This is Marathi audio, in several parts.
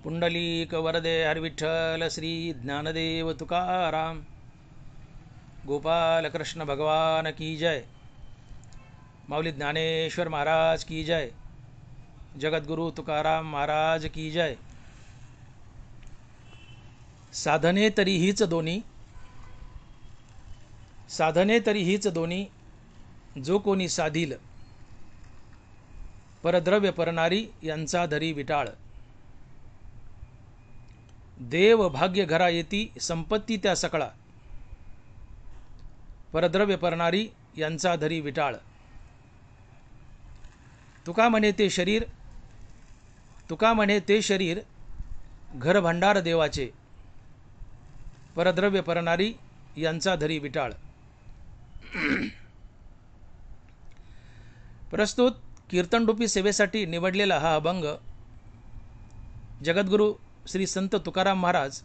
पुंडलीक वरदे हरविठ्ठल श्री ज्ञानदेव तुकाराम गोपाल कृष्ण भगवान की जय। माऊली ज्ञानेश्वर महाराज की जय। जगद्गुरु तुकाराम महाराज की जय। साधने तरी हीच दोन्ही, साधने तरी हीच दोन्ही, जो कोणी साधील परद्रव्य परणारी यांचा धरी विटाळ। देव भाग्य घरा येती संपत्ती त्या सकळा, परद्रव्य परणारी यांचा धरी विटाळ। तुका म्हणे ते शरीर, तुका म्हणे ते शरीर घर भांडार देवाचे, परद्रव्य परणारी यांचा धरी विटाळ। प्रस्तुत कीर्तनरूपी सेवेसाठी निवडलेला हा अभंग जगद्गुरु श्री संत तुकाराम महाराज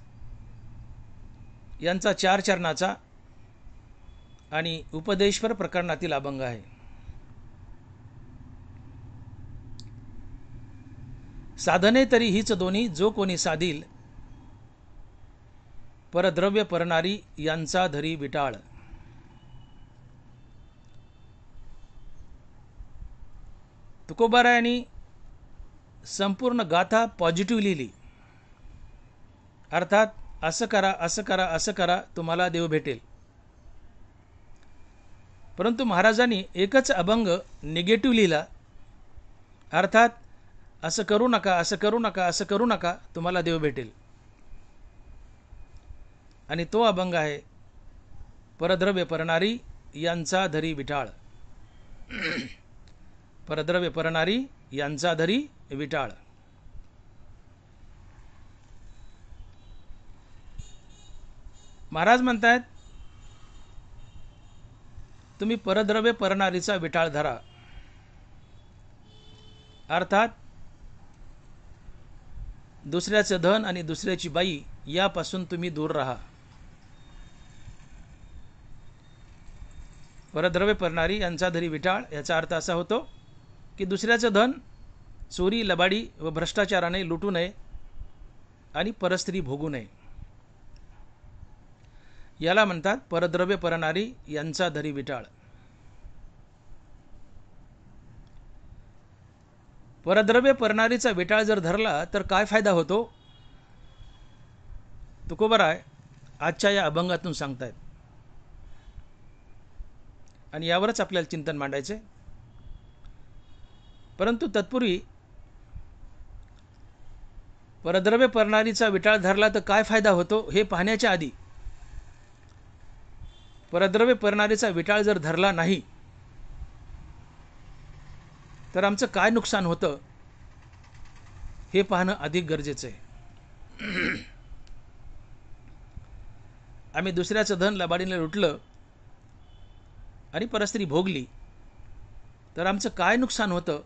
यांचा 4 चरणाचा आणि उपदेशपर प्रकरणातील अभंग आहे। साधने तरी हीच दोन्ही, जो कोणी साधील परद्रव्य परणारी यांचा धरी विटाळ। तुकोबारायांनी संपूर्ण गाथा पॉझिटिव्ह लिहिली, अर्थात असं करा असं करा असं करा तुम्हाला देव भेटेल। परंतु महाराजांनी एकच अभंग निगेटिव्ह लिहिला, अर्थात असं करू नका असं करू नका असं करू नका तुम्हाला देव भेटेल। आणि तो अभंग आहे परद्रव्य परणारी यांचा धरी विटाळ। परद्रव्य परणारी यांचा धरी विटाळ। महाराज म्हणतात तुम्ही परद्रव्य परणारीचा विटाळ धरा, अर्थात दुसऱ्याचं धन आणि दुसऱ्याची बाई यापासून तुम्ही दूर राहा। परद्रव्य परणारी यांचा धरी विटाळ याचा अर्थ असा होतो की दुसऱ्याचं धन चोरी लबाडी व भ्रष्टाचाराने लुटू नये आणि परस्त्री भोगू नये, याला म्हणतात परद्रव्य परणारी यांचा धरी विटाळ। परद्रव्य परणारीचा विटाळ जर धरला तर काय फायदा होतो, तुकोबाराय आजच्या या अभंगातून सांगतायत आणि यावरच आपल्याला चिंतन मांडायचे। परंतु तत्पूर्वी परद्रव्य परणारीचा विटाळ धरला तर काय फायदा होतो हे पाहण्याच्या आधी परद्रव्य परणारीचा विटाळ जर धरला नाही तर आमचं काय नुकसान होतं हे पाहणं अधिक गरजेचं आहे। आम्ही दुसऱ्याचं धन लबाडीने लुटलं आणि परस्त्री भोगली तर आमचं काय नुकसान होतं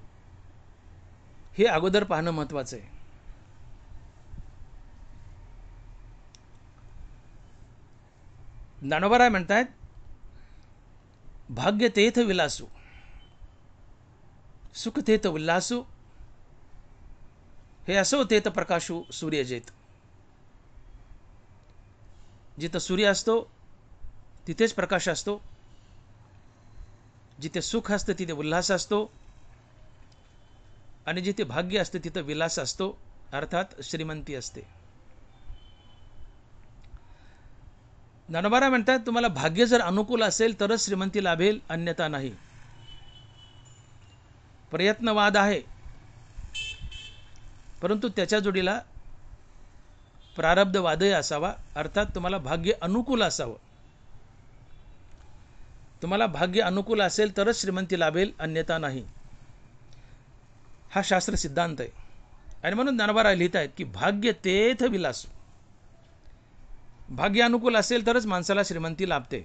हे अगोदर पाहणं महत्त्वाचं आहे। ज्ञानोबाराय म्हणतात भाग्य तेथ विलासू, सुख तेथ उल्लासू, हे असो तेथ प्रकाशू सूर्यजेत। जिथं सूर्य असतो तिथेच प्रकाश असतो, जिथे सुख असतं तिथे उल्हास असतो आणि जिथे भाग्य असतं तिथं विलास असतो, अर्थात श्रीमंती असते। ज्ञानोबाराय म्हणतात तुम्हाला भाग्य जर अनुकूल असेल तरच श्रीमंती लाभेल, अन्यथा नाही। प्रयत्नवाद आहे, परंतु त्याच्या जोडीला प्रारब्धवादही असावा, अर्थात तुम्हाला भाग्य अनुकूल असावं। तुम्हाला भाग्य अनुकूल असेल तरच श्रीमंती लाभेल, अन्यथा नाही, हा शास्त्र सिद्धांत आहे। आणि म्हणून ज्ञानोबाराय लिहित आहेत की भाग्य तेथ विलासू, भाग्य अनुकूल असेल तरच माणसाला श्रीमंती लाभते।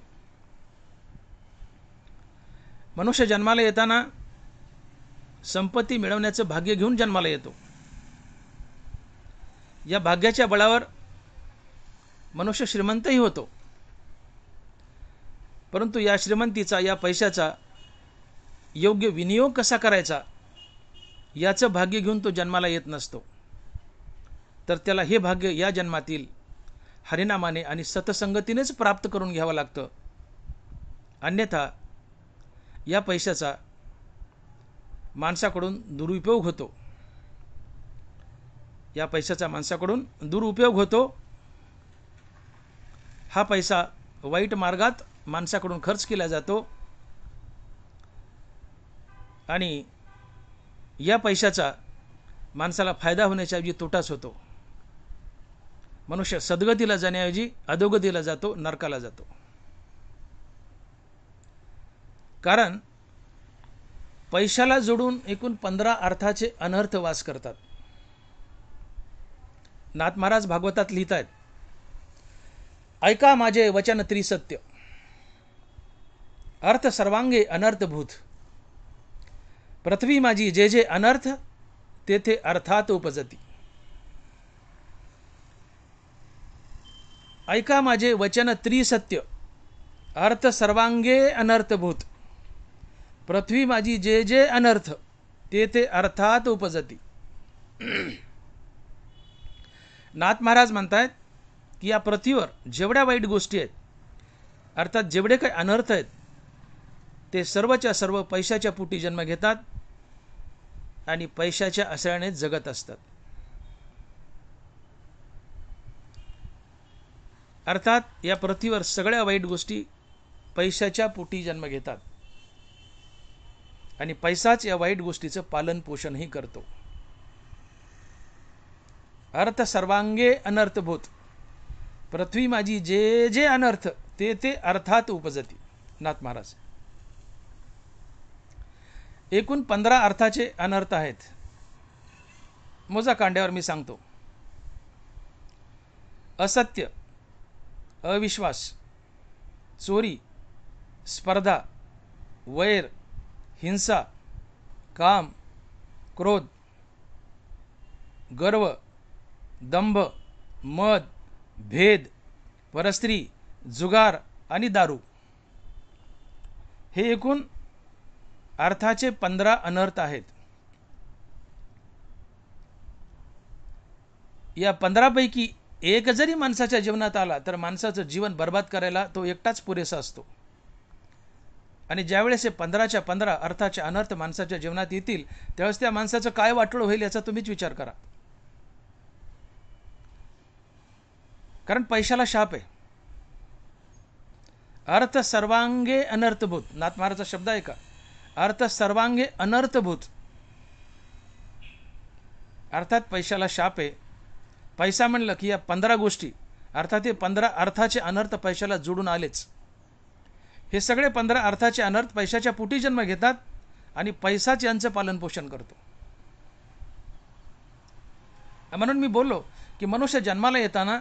मनुष्य जन्माला येताना संपत्ती मिळवण्याचं भाग्य घेऊन जन्माला येतो। या भाग्याच्या बळावर मनुष्य श्रीमंतही होतो, परंतु या श्रीमंतीचा या पैशाचा योग्य विनियोग कसा करायचा याचं भाग्य घेऊन तो जन्माला येत नसतो। तर त्याला हे भाग्य या जन्मातील हरिनामाने आणि सतसंगतीनेच प्राप्त करून घ्यावं लागतं. अन्यथा या पैशाचा माणसाकडून दुरुपयोग होतो. या पैशाचा माणसाकडून दुरुपयोग होतो. हा पैसा वाईट मार्गात माणसाकडून खर्च केला जातो आणि या पैशाचा माणसाला फायदा होण्याच्याऐवजी तोटाच होतो. मनुष्य सद्गतीला जाण्याऐवजी अधोगतीला जातो, नरकाला जातो. कारण पैशाला जोडून एकूण 15 अर्थाचे अनर्थ वास करतात. नाथ महाराज भागवतात लिहित आहेत, ऐका माझे वचन त्रिसत्य, अर्थ सर्वांगे अनर्थभूत. पृथ्वी माझी जे जे अनर्थ तेथे अर्थात उपजती. ऐका माझे वचन त्रिसत्य, अर्थ सर्वांगे अनर्थभूत. पृथ्वी माझी जे जे अनर्थ तेथे अर्थात उपजती. नाथ महाराज म्हणतायत की या पृथ्वीवर जेवढ्या वाईट गोष्टी आहेत, अर्थात जेवढे काही अनर्थ आहेत, ते सर्वच्या सर्व पैशाच्या पोटी जन्म घेतात आणि पैशाच्या आश्रयाने जगत असतात. अर्थात या पृथ्वीवर सगळ्या वाईट गोष्टी पैशाच्या पोटी जन्म घेतात आणि पैसाच या वाईट गोष्टीचं पालन पोषणही करतो. अर्थ सर्वांगे अनर्थभूत. पृथ्वी माझी जे जे अनर्थ ते ते अर्थात उपजती. नाथ महाराज. एकूण 15 अर्थाचे अनर्थ आहेत. मोजा कांड्यावर मी सांगतो. असत्य, अविश्वास, चोरी, स्पर्धा, वैर, हिंसा, काम, क्रोध, गर्व, दंभ, मद, भेद, परस्त्री, जुगार आणि दारू. हे एकूण अर्थाचे 15 अनर्थ आहेत. या 15 पैकी एक जरी माणसाच्या जीवनात आला तर माणसाचं जीवन बर्बाद करायला तो एकटाच पुरेसा असतो. आणि ज्यावेळेस हे 15च्या 15 अर्थाचे अनर्थ माणसाच्या जीवनात येतील त्यावेळेस त्या माणसाचं काय वाटोळं होईल याचा तुम्हीच विचार करा. कारण पैशाला शाप आहे. अर्थ सर्वांगे अनर्थभूत. नाथ महाराजचा शब्द आहे का? अर्थ सर्वांगे अनर्थभूत. अर्थात पैशाला शाप आहे. पैसा म्हणलं की या 15 गोष्टी अर्थात हे 15 अर्थाचे अनर्थ पैशाला जोडून आलेच. हे सगळे 15 अर्थाचे अनर्थ पैशाच्या पोटी जन्म घेतात आणि पैसाच यांचं पालन पोषण करतो. म्हणून मी बोललो की मनुष्य जन्माला येताना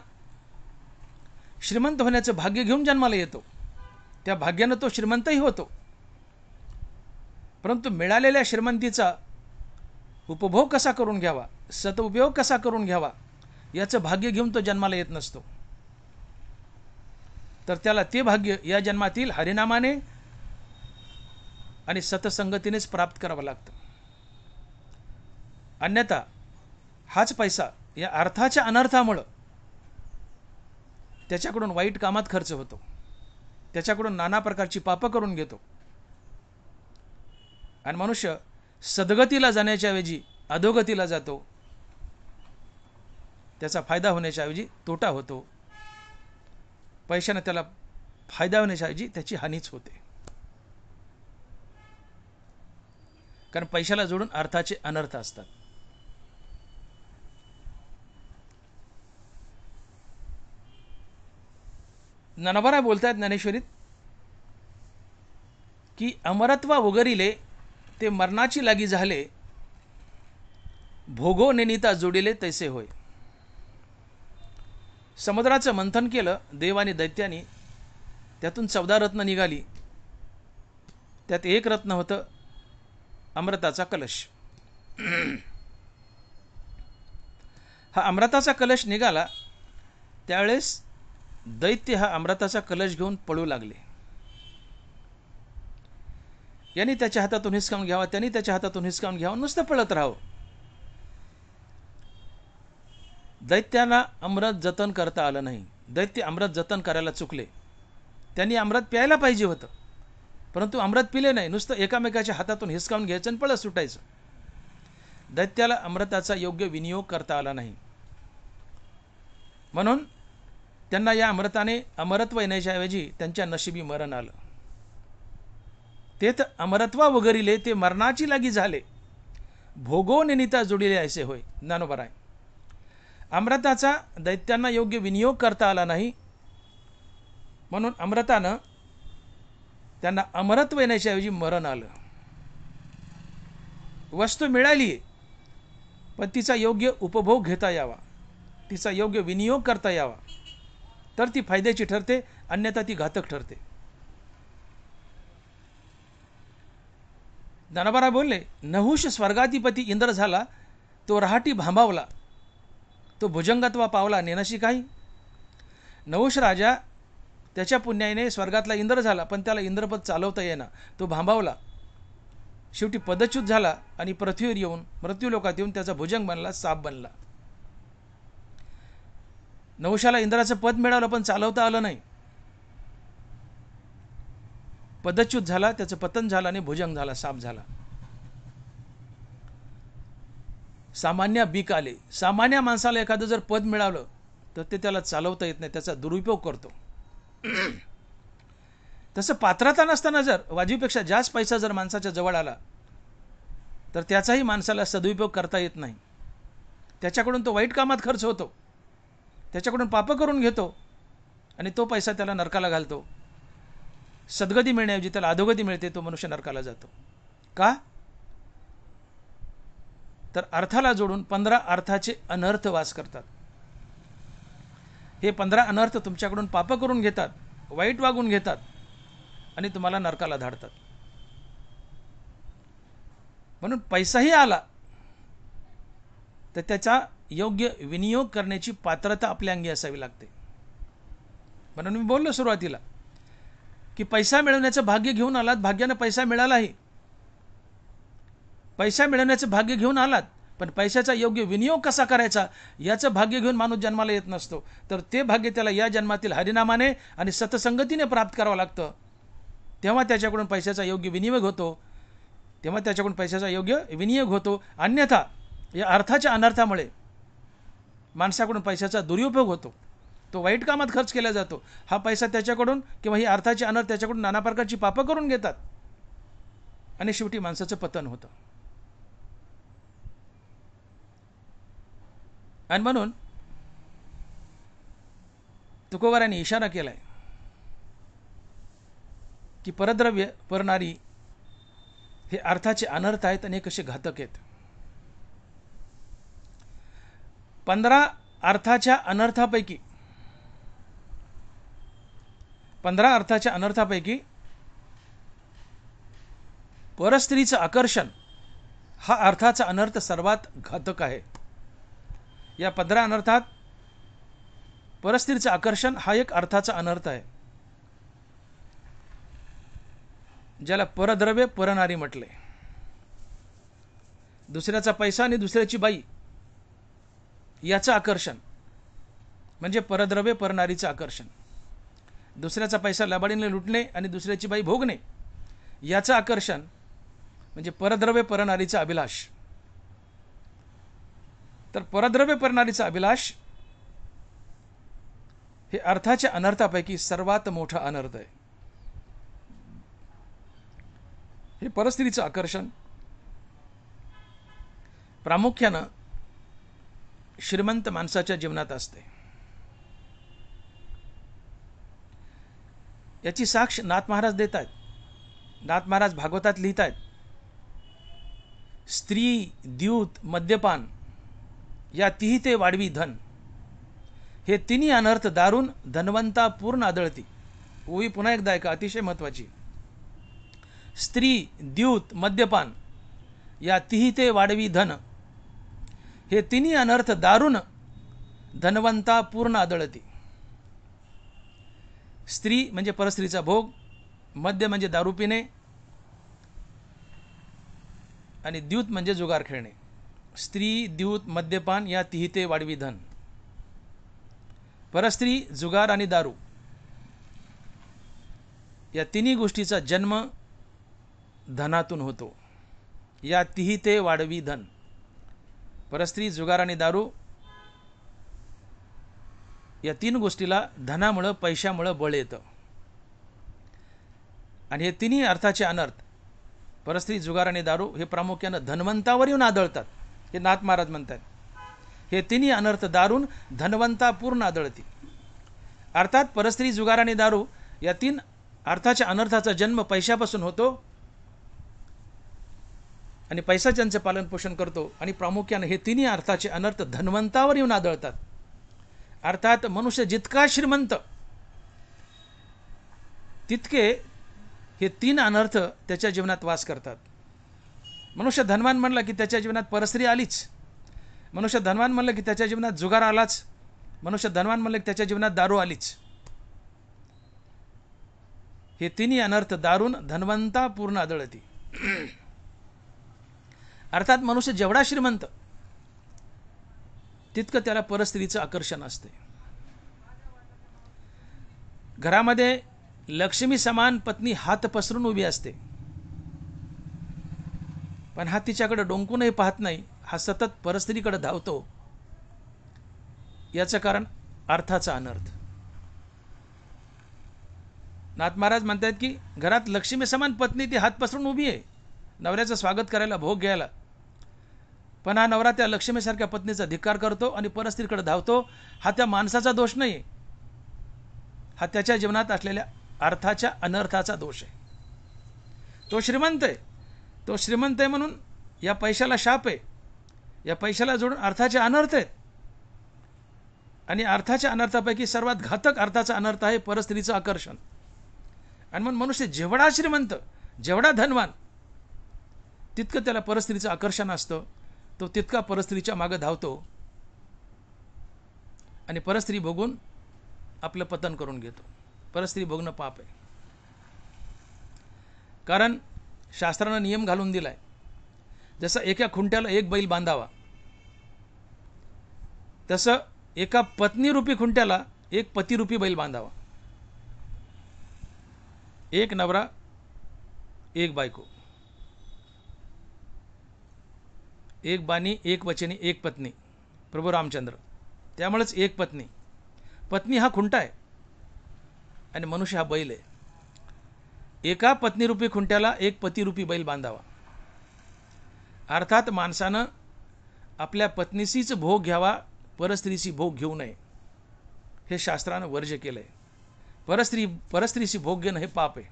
श्रीमंत होण्याचं भाग्य घेऊन जन्माला येतो. त्या भाग्यानं तो श्रीमंतही होतो. परंतु मिळालेल्या श्रीमंतीचा उपभोग कसा करून घ्यावा, सदुपयोग कसा करून घ्यावा याचं भाग्य घेऊन तो जन्माला येत नसतो. तर त्याला ते भाग्य या जन्मातील हरिनामाने आणि सतसंगतीनेच प्राप्त करावं लागतं. अन्यथा हाच पैसा या अर्थाच्या अनर्थामुळं त्याच्याकडून वाईट कामात खर्च होतो. त्याच्याकडून नाना प्रकारची पापं करून घेतो आणि मनुष्य सद्गतीला जाण्याच्या ऐवजी अधोगतीला जातो. त्याचा फायदा होण्याच्या ऐवजी तोटा होतो. पैशाने त्याला फायदा होण्याच्या ऐवजी त्याची हानीच होते. कारण पैशाला जोडून अर्थाचे अनर्थ असतात. ज्ञानोबा बोलतात ज्ञानेश्वरीत की अमरत्वा उगरिले ते मरणाची लागी झाले, भोगो नेनिता जोडिले तैसे होय. समुद्राचं मंथन केलं देव आणि दैत्यानी, त्यातून 14 रत्न निघाली. त्यात एक रत्न होतं अमृताचा कलश. हा अमृताचा कलश निघाला त्यावेळेस दैत्य हा अमृताचा कलश घेऊन पळू लागले. यांनी त्याच्या हातातून हिसकावून घ्यावा, त्यांनी त्याच्या हातातून हिसकावून घ्यावा, नुसतं पळत राहावं. दैत्याला अमृत जतन करता आलं नाही. दैत्य अमृत जतन करायला चुकले. त्यांनी अमृत प्यायला पाहिजे होतं, परंतु अमृत पिले नाही. नुसतं एकामेकाच्या हातातून हिसकावून घ्यायचं आणि पळत सुटायचं. दैत्याला अमृताचा योग्य विनियोग करता आला नाही. म्हणून त्यांना या अमृताने अमरत्व येण्याच्या ऐवजी त्यांच्या नशिबी मरण आलं. ते तर अमरत्वा वगैरिले ते मरणाची लागी झाले. भोगो निनिता जोडिले ऐसे होय. ज्ञानोबा आहे. अमृताचा दैत्यांना योग्य विनियोग करता आला नाही, म्हणून अमृतानं त्यांना अमरत्व येण्याच्या ऐवजी मरण आलं. वस्तू मिळाली, पण तिचा योग्य उपभोग घेता यावा, तिचा योग्य विनियोग करता यावा, तर ती फायद्याची ठरते, अन्यथा ती घातक ठरते. ज्ञानोबा बोलले, नहुष स्वर्गाधिपती इंद्र झाला, तो रहाटी भांबावला, तो भुजंगत्वा पावला नेनशी काही. नहुष राजा त्याच्या पुण्याने स्वर्गातला इंद्र झाला, पण त्याला इंद्रपद चालवता येईना, तो भांबावला. शेवटी पदच्युत झाला आणि पृथ्वीवर येऊन मृत्यूलोकात येऊन त्याचा भुजंग बनला, साप बनला. नहुषाला इंद्राचं पद मिळालं, पण चालवता आलं नाही. पदच्युत झाला, त्याचं पतन झालं आणि भुजंग झाला, साप झाला. सामान्य बीक आले. सामान्य माणसाला एखादं जर पद मिळालं तर ते त्याला चालवता येत नाही, त्याचा दुरुपयोग करतो. तसं पात्रता नसताना जर वाजवीपेक्षा जास्त पैसा जर माणसाच्या जवळ आला तर त्याचाही माणसाला सदुपयोग करता येत नाही. त्याच्याकडून तो वाईट कामात खर्च होतो, त्याच्याकडून पाप करून घेतो आणि तो पैसा त्याला नरकाला घालतो. सद्गती मिळण्याऐवजी त्याला अधोगती मिळते, तो मनुष्य नरकाला जातो. का? तर अर्थाला जोडून 15 अर्थाचे अनर्थ वास करतात. हे 15 अनर्थ तुमच्याकडून पाप करून घेतात, वाईट वागून घेतात आणि तुम्हाला नरकाला धाडतात. म्हणून पैसाही आला तर त्याचा योग्य विनियोग करण्याची पात्रता आपल्या अंगी असावी लागते. म्हणून मी बोललो सुरुवातीला की पैसा मिळवण्याचं भाग्य घेऊन आलात, भाग्यानं पैसा मिळालाही. पैसा मिळवण्याचं भाग्य घेऊन आलात, पण पैशाचा योग्य विनियोग कसा करायचा याचं भाग्य घेऊन माणूस जन्माला येत नसतो. तर ते भाग्य त्याला या जन्मातील हरिनामाने आणि सतसंगतीने प्राप्त करावं लागतं. तेव्हा त्याच्याकडून पैशाचा योग्य विनियोग होतो. अन्यथा या अर्थाच्या अनर्थामुळे माणसाकडून पैशाचा दुरुपयोग होतो, तो वाईट कामात खर्च केला जातो. हा पैसा त्याच्याकडून किंवा ही अर्थाचे अनर्थ त्याच्याकडून नाना प्रकारची पापं करून घेतात आणि शेवटी माणसाचं पतन होतं. आणि म्हणून तुकोबारांनी इशारा केलाय की परद्रव्य परनारी हे अर्थाचे अनर्थ आहेत आणि कसे घातक आहेत. 15 अर्थाच्या अनर्थापैकी परस्त्रीचं आकर्षण हा अर्थाचा अनर्थ सर्वात घातक आहे. या 15 अनर्थात परस्त्रीचं आकर्षण हा एक अर्थाचा अनर्थ आहे, ज्याला परद्रव्य परनारी म्हटले. दुसऱ्याचा पैसा आणि दुसऱ्याची बाई याचं आकर्षण म्हणजे परद्रव्य परनारीचं आकर्षण. दुसऱ्याचा पैसा लबाडीने लुटणे आणि दुसऱ्याची बाई भोगणे याचं आकर्षण म्हणजे परद्रव्य परनारीचा अभिलाष. तर परद्रव्य परनारीचा अभिलाष हे अर्थाच्या अनर्थापैकी सर्वात मोठा अनर्थ आहे. हे परस्त्रीचं आकर्षण प्रामुख्यानं श्रीमंत माणसाच्या जीवनात असते. याची साक्ष नाथ महाराज देत आहेत. नाथ महाराज भागवतात लिहित आहेत, स्त्री, द्यूत, मद्यपान या तिही ते वाढवी धन, हे तिन्ही अनर्थ दारून धनवंता पूर्ण आदळती. ओवी पुन्हा एकदा ऐका, अतिशय महत्वाची. स्त्री, द्यूत, मद्यपान या तिही ते वाढवी धन, हे तिन्ही अनर्थ दारून धनवंता पूर्ण आदळती. स्त्री म्हणजे परस्त्रीचा भोग, मद्य म्हणजे दारू पिणे आणि द्यूत म्हणजे जुगार खेळणे. स्त्री, द्यूत, मद्यपान या तिही ते वाढवी धन. परस्त्री, जुगार आणि दारू या तिन्ही गोष्टीचा जन्म धनातून होतो. या तिही ते वाढवी धन. परस्त्री, जुगार आणि दारू या तीन गोष्टीला धनामुळं, पैशामुळं बळ येतं. आणि हे तिन्ही अर्थाचे अनर्थ, परस्त्री, जुगार आणि दारू, हे प्रामुख्यानं धनवंतावर येऊन आदळतात. हे नाथ महाराज म्हणतात, हे तिन्ही अनर्थ दारून धनवंता पूर्ण आदळती. अर्थात परस्त्री, जुगार आणि दारू या तीन अर्थाच्या अनर्थाचा जन्म पैशापासून होतो आणि पैसा त्यांचं पालन पोषण करतो. आणि प्रामुख्याने हे तिन्ही अर्थाचे अनर्थ धनवंतावर येऊन आदळतात. अर्थात मनुष्य जितका श्रीमंत तितके हे तीन अनर्थ त्याच्या जीवनात वास करतात. मनुष्य धनवान म्हणला की त्याच्या जीवनात परस्त्री आलीच. मनुष्य धनवान म्हणलं की त्याच्या जीवनात जुगार आलाच. मनुष्य धनवान म्हणलं की त्याच्या जीवनात दारू आलीच. हे तिन्ही अनर्थ दारून धनवंता पूर्ण आदळती. अर्थात मनुष्य जेवढा श्रीमंत तितकं त्याला परस्त्रीचं आकर्षण असते. घरामध्ये लक्ष्मी समान पत्नी हात पसरून उभी असते, पण हा तिच्याकडे डोंकूनही पाहत नाही. हा सतत परस्त्रीकडे धावतो. याचं कारण अर्थाचा अनर्थ. नाथ महाराज म्हणतात की घरात लक्ष्मी समान पत्नी ती हात पसरून उभी आहे नवऱ्याचं स्वागत करायला, भोग घ्यायला, पण हा नवरा त्या लक्ष्मीसारख्या पत्नीचा धिक्कार करतो आणि परस्त्रीकडे धावतो. हा त्या माणसाचा दोष नाही, हा त्याच्या जीवनात असलेल्या अर्थाच्या अनर्थाचा दोष आहे. तो श्रीमंत आहे, तो श्रीमंत आहे म्हणून या पैशाला शाप आहे. या पैशाला जोडून अर्थाचे अनर्थ आहेत. आणि अर्थाच्या अनर्थापैकी सर्वात घातक अर्थाचा अनर्थ आहे परस्त्रीचं आकर्षण. आणि म्हणून मनुष्य जेवढा श्रीमंत, जेवढा धनवान, तितकं त्याला परस्त्रीचं आकर्षण असतं. तो तितका परस्त्रीच्या मागे धावतो आणि परस्त्री भोगून आपलं पतन करून घेतो. परस्त्री भोगणं पाप आहे. कारण शास्त्रानं नियम घालून दिलाय, जसं एका खुंट्याला एक बैल बांधावा, तसं एका पत्नीरूपी खुंट्याला एक पतिरूपी बैल बांधावा. एक नवरा, एक बायको, एक बाणी, एक वचनी, एक पत्नी. प्रभू रामचंद्र. त्यामुळेच एक पत्नी. पत्नी हा खुंटा आहे आणि मनुष्य हा बैल आहे. एका पत्नीरूपी खुंट्याला एक पतिरूपी बैल बांधावा. अर्थात माणसानं आपल्या पत्नीशीच भोग घ्यावा, परस्त्रीची भोग घेऊ नये. हे शास्त्रानं वर्ज्य केलंय. परस्त्रीशी भोग घेणं हे पाप आहे.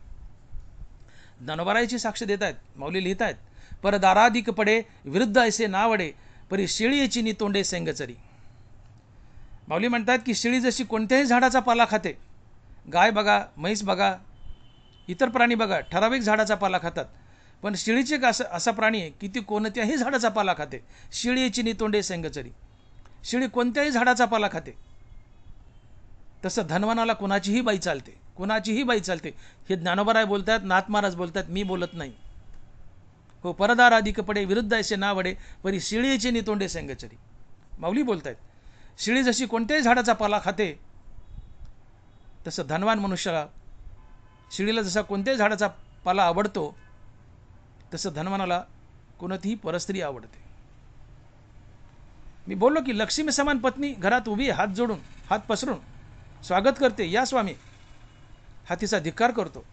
ज्ञानोबारायची साक्ष देत आहेत, माऊली लिहित आहेत, परदाराधिक पडे विरुद्ध ऐसे नावडे, परी शेळीची नि तोंडे सेंगचरी. माऊली म्हणतात की शेळी जशी कोणत्याही झाडाचा पाला खाते, गाय बघा, म्हैस बघा, इतर प्राणी बघा, ठराविक झाडाचा पाला खातात, पण शेळीची एक असा प्राणी आहे की ती कोणत्याही झाडाचा पाला खाते. शेळीची नि तोंडे सेंगचरी. शेळी कोणत्याही झाडाचा पाला खाते. तसं धनवानाला कुणाचीही बाई चालते, कुणाचीही बाई चालते. हे ज्ञानोबाराय बोलतात, नाथ महाराज बोलतात, मी बोलत नाही. हो, परदार अधिक पडे विरुद्ध ऐसे नावडे, परी शेळीचे नि तोंडे सेंगचरी. माऊली बोलतायत, शेळी जशी कोणत्याही झाडाचा पाला खाते, तसं धनवान मनुष्याला, शेळीला जसा कोणत्याही झाडाचा पाला आवडतो, तसं धनवानाला कोणतीही परस्त्री आवडते. मी बोललो की लक्ष्मी समान पत्नी घरात उभी, हात जोडून, हात पसरून स्वागत करते, या स्वामी. हा तिचा धिक्कार करतो,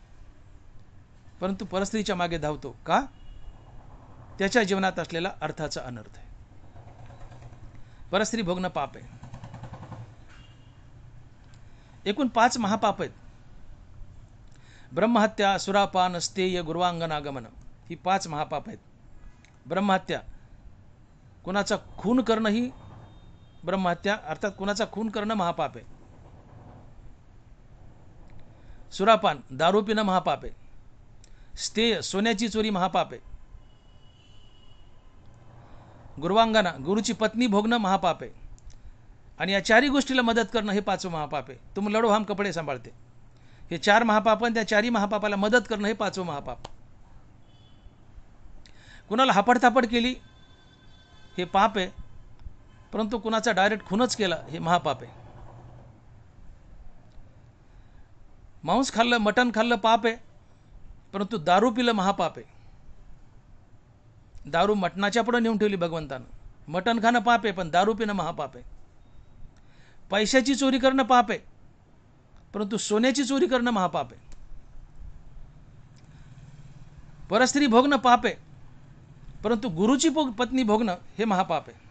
परंतु परस्त्रीच्या मागे धावतो. का? त्याच्या जीवनात असलेला अर्थाचा अनर्थ आहे. परस्त्री भोगणं पाप आहे. एकूण 5 महापाप आहेत. ब्रह्महत्या, सुरापान, स्थेय, गुरुवांगनागमन, ही 5 महापाप आहेत. ब्रह्महत्या, कुणाचा खून करणं ही ब्रह्महत्या, अर्थात कुणाचा खून करणं महापाप आहे. सुरापान, दारू पिणं महापाप आहे. स्थेय, सोन्याची चोरी महापाप आहे. गुरुवांगना, गुरुची पत्नी भोगणं महापाप आहे. आणि या 4ही गोष्टीला मदत करणं हे 5वं महापाप आहे. तुम लढो हम कपडे सांभाळते. हे 4 महापाप आणि त्या 4ही महापापाला मदत करणं हे 5वं महापाप. कुणाला हापडतापड केली हे पाप आहे, परंतु कुणाचा डायरेक्ट खूनच केला हे महापाप आहे. मांस खाल्लं, मटण खाल्लं पाप आहे, परंतु दारू पिलं महापाप आहे. दारू मटणाच्या पुढे नेऊन ठेवली भगवंतानं. मटण खाणं पाप आहे, पण दारू पिणं महापाप आहे. पैशाची चोरी करणं पाप आहे, परंतु सोन्याची चोरी करणं महापाप आहे. परस्त्री भोगणं पाप आहे, परंतु गुरुची पत्नी भोगणं हे महापाप आहे.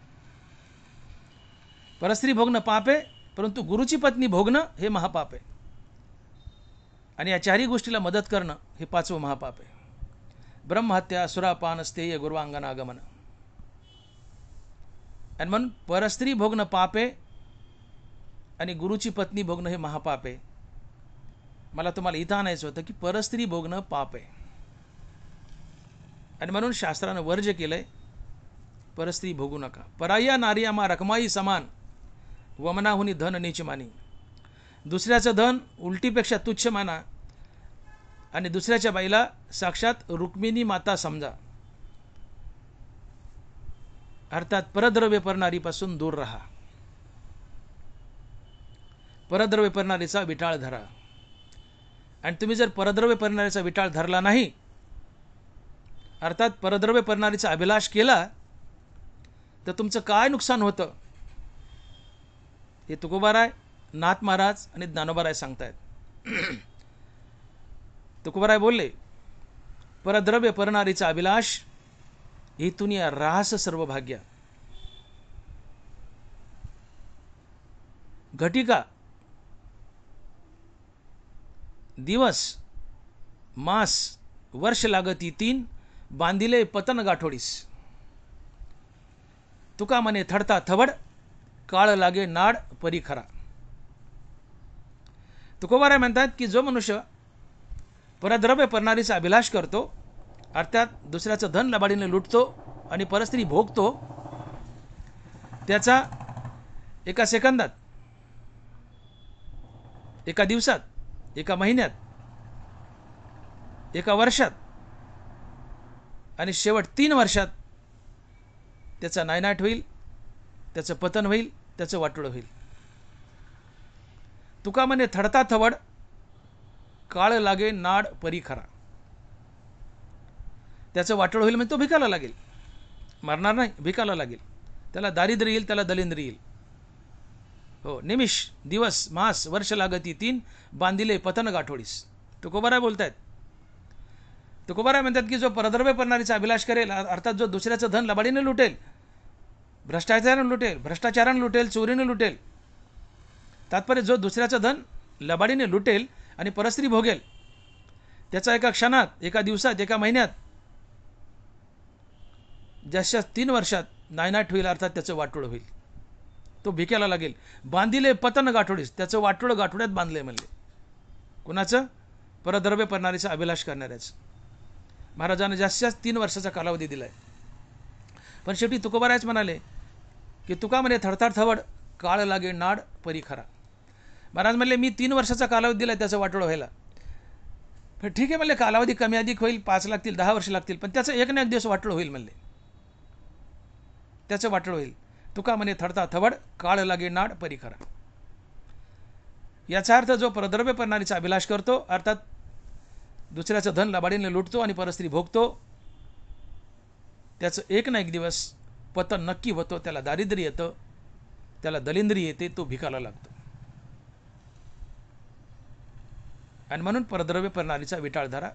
परस्त्री भोगणं पाप आहे, परंतु गुरुची पत्नी भोगणं हे महापाप आहे. आणि या चारही गोष्टीला मदत करणं हे पाचवं महापाप आहे. ब्रह्महत्या, सुरापान, स्थेय, गुरुवांगनागमन. आणि म्हणून परस्त्री भोगणं पाप आहे आणि गुरुची पत्नी भोगणं हे महापाप आहे. मला तुम्हाला इथं आणायचं होतं की परस्त्री भोगणं पाप आहे, आणि म्हणून शास्त्रानं वर्ज्य केलंय, परस्त्री भोगू नका. पराया नारिया मा रकमाई समान, वमनाहुनी धन नीच मानी. दुसऱ्याचं धन उलटीपेक्षा तुच्छ माना आणि दुसऱ्याच्या बाईला साक्षात रुक्मिणी माता समजा. अर्थात परद्रव्य परनारीपासून दूर राहा. परद्रव्य परनारीचा विटाळ धरा. आणि तुम्ही जर परद्रव्य परनारीचा विटाळ धरला नाही, अर्थात परद्रव्य परनारीचा अभिलाष केला, तर तुमचं काय नुकसान होतं हे तुकोबाराय, नाथ महाराज आणि ज्ञानोबाराय सांगतायत. तुकोबाराय बोलले, परद्रव्य परनारीचा अभिलाष इथून या रास सर्व भाग्य. घटिका दिवस मास वर्ष लागती तीन, बांधिले पतन गाठोडीस. तुका म्हणे थडता थवड, काळ लागे नाड परी खरा. तुकोबाराय म्हणतात की जो मनुष्य परद्रव्य परनारीचा अभिलाष करतो, अर्थात दुसऱ्याचं धन लबाडीने लुटतो आणि परस्त्री भोगतो, त्याचा एका सेकंदात, एका दिवसात, एका महिन्यात, एका वर्षात आणि शेवट 3 वर्षात त्याचा नायनाट होईल, त्याचं पतन होईल, त्याचं वाटोळं होईल. तुका म्हणे थडता थवड, काळ लागे नाड परी खरा. त्याचं वाटोळं होईल म्हणजे तो भिकाला लागेल, मरणार नाही, भिकाला लागेल. त्याला दारिद्र्य येईल, त्याला दलिंद्र येईल. हो, निमिष दिवस मास वर्ष लागती तीन, बांधिले पतन गाठोडीस. तुकोबाराय बोलतायत. तुकोबाराय म्हणतात की जो परद्रव्य परनारीचा अभिलाष करेल, अर्थात जो दुसऱ्याचं धन लबाडीने लुटेल, भ्रष्टाचाराने लुटेल, चोरीने लुटेल, तात्पर्य जो दुसऱ्याचं धन लबाडीने लुटेल आणि परस्त्री भोगेल, त्याचा एका क्षणात, एका दिवसात, एका महिन्यात, जशा 3 वर्षात नायनाट होईल, अर्थात त्याचं वाटोळं होईल, तो भिक्याला लागेल. बांधिले पतन गाठोडीस, त्याचं वाटोळं गाठोड्यात बांधले म्हणले. कुणाचं? परद्रव्य परनारीचा अभिलाष करणाऱ्याच. महाराजांना जास्तीत जास्त 3 वर्षाचा कालावधी दिलाय. पण शेवटी तुकोबारायच म्हणाले की तुका म्हणे थडथड थवड, काळ लागे नाड परी खरा. महाराज म्हणले मी 3 वर्षाचा कालावधी दिलाय त्याचं वाटोळं व्हायला. पण ठीक आहे म्हणले, कालावधी कमी अधिक होईल, 5 लागतील, 10 वर्ष लागतील, पण त्याचं एक ना एक दिवस वाटोळं होईल म्हणले, त्याचं वाटोळं होईल. तुका म्हणे थडता थवड, काळ लागे नाड परी खरा. याचा अर्थ जो परद्रव्य परनारीचा अभिलाष करतो, अर्थात दुसऱ्याचं धन लबाडीने लुटतो आणि परस्त्री भोगतो, त्याचं एक ना एक दिवस पतन नक्की होतो. त्याला दारिद्र्य येतं, त्याला दलिंद्री येते, तो भिकाला लागतो. आणि म्हणून परद्रव्य परनारीचा विटाळ धरा.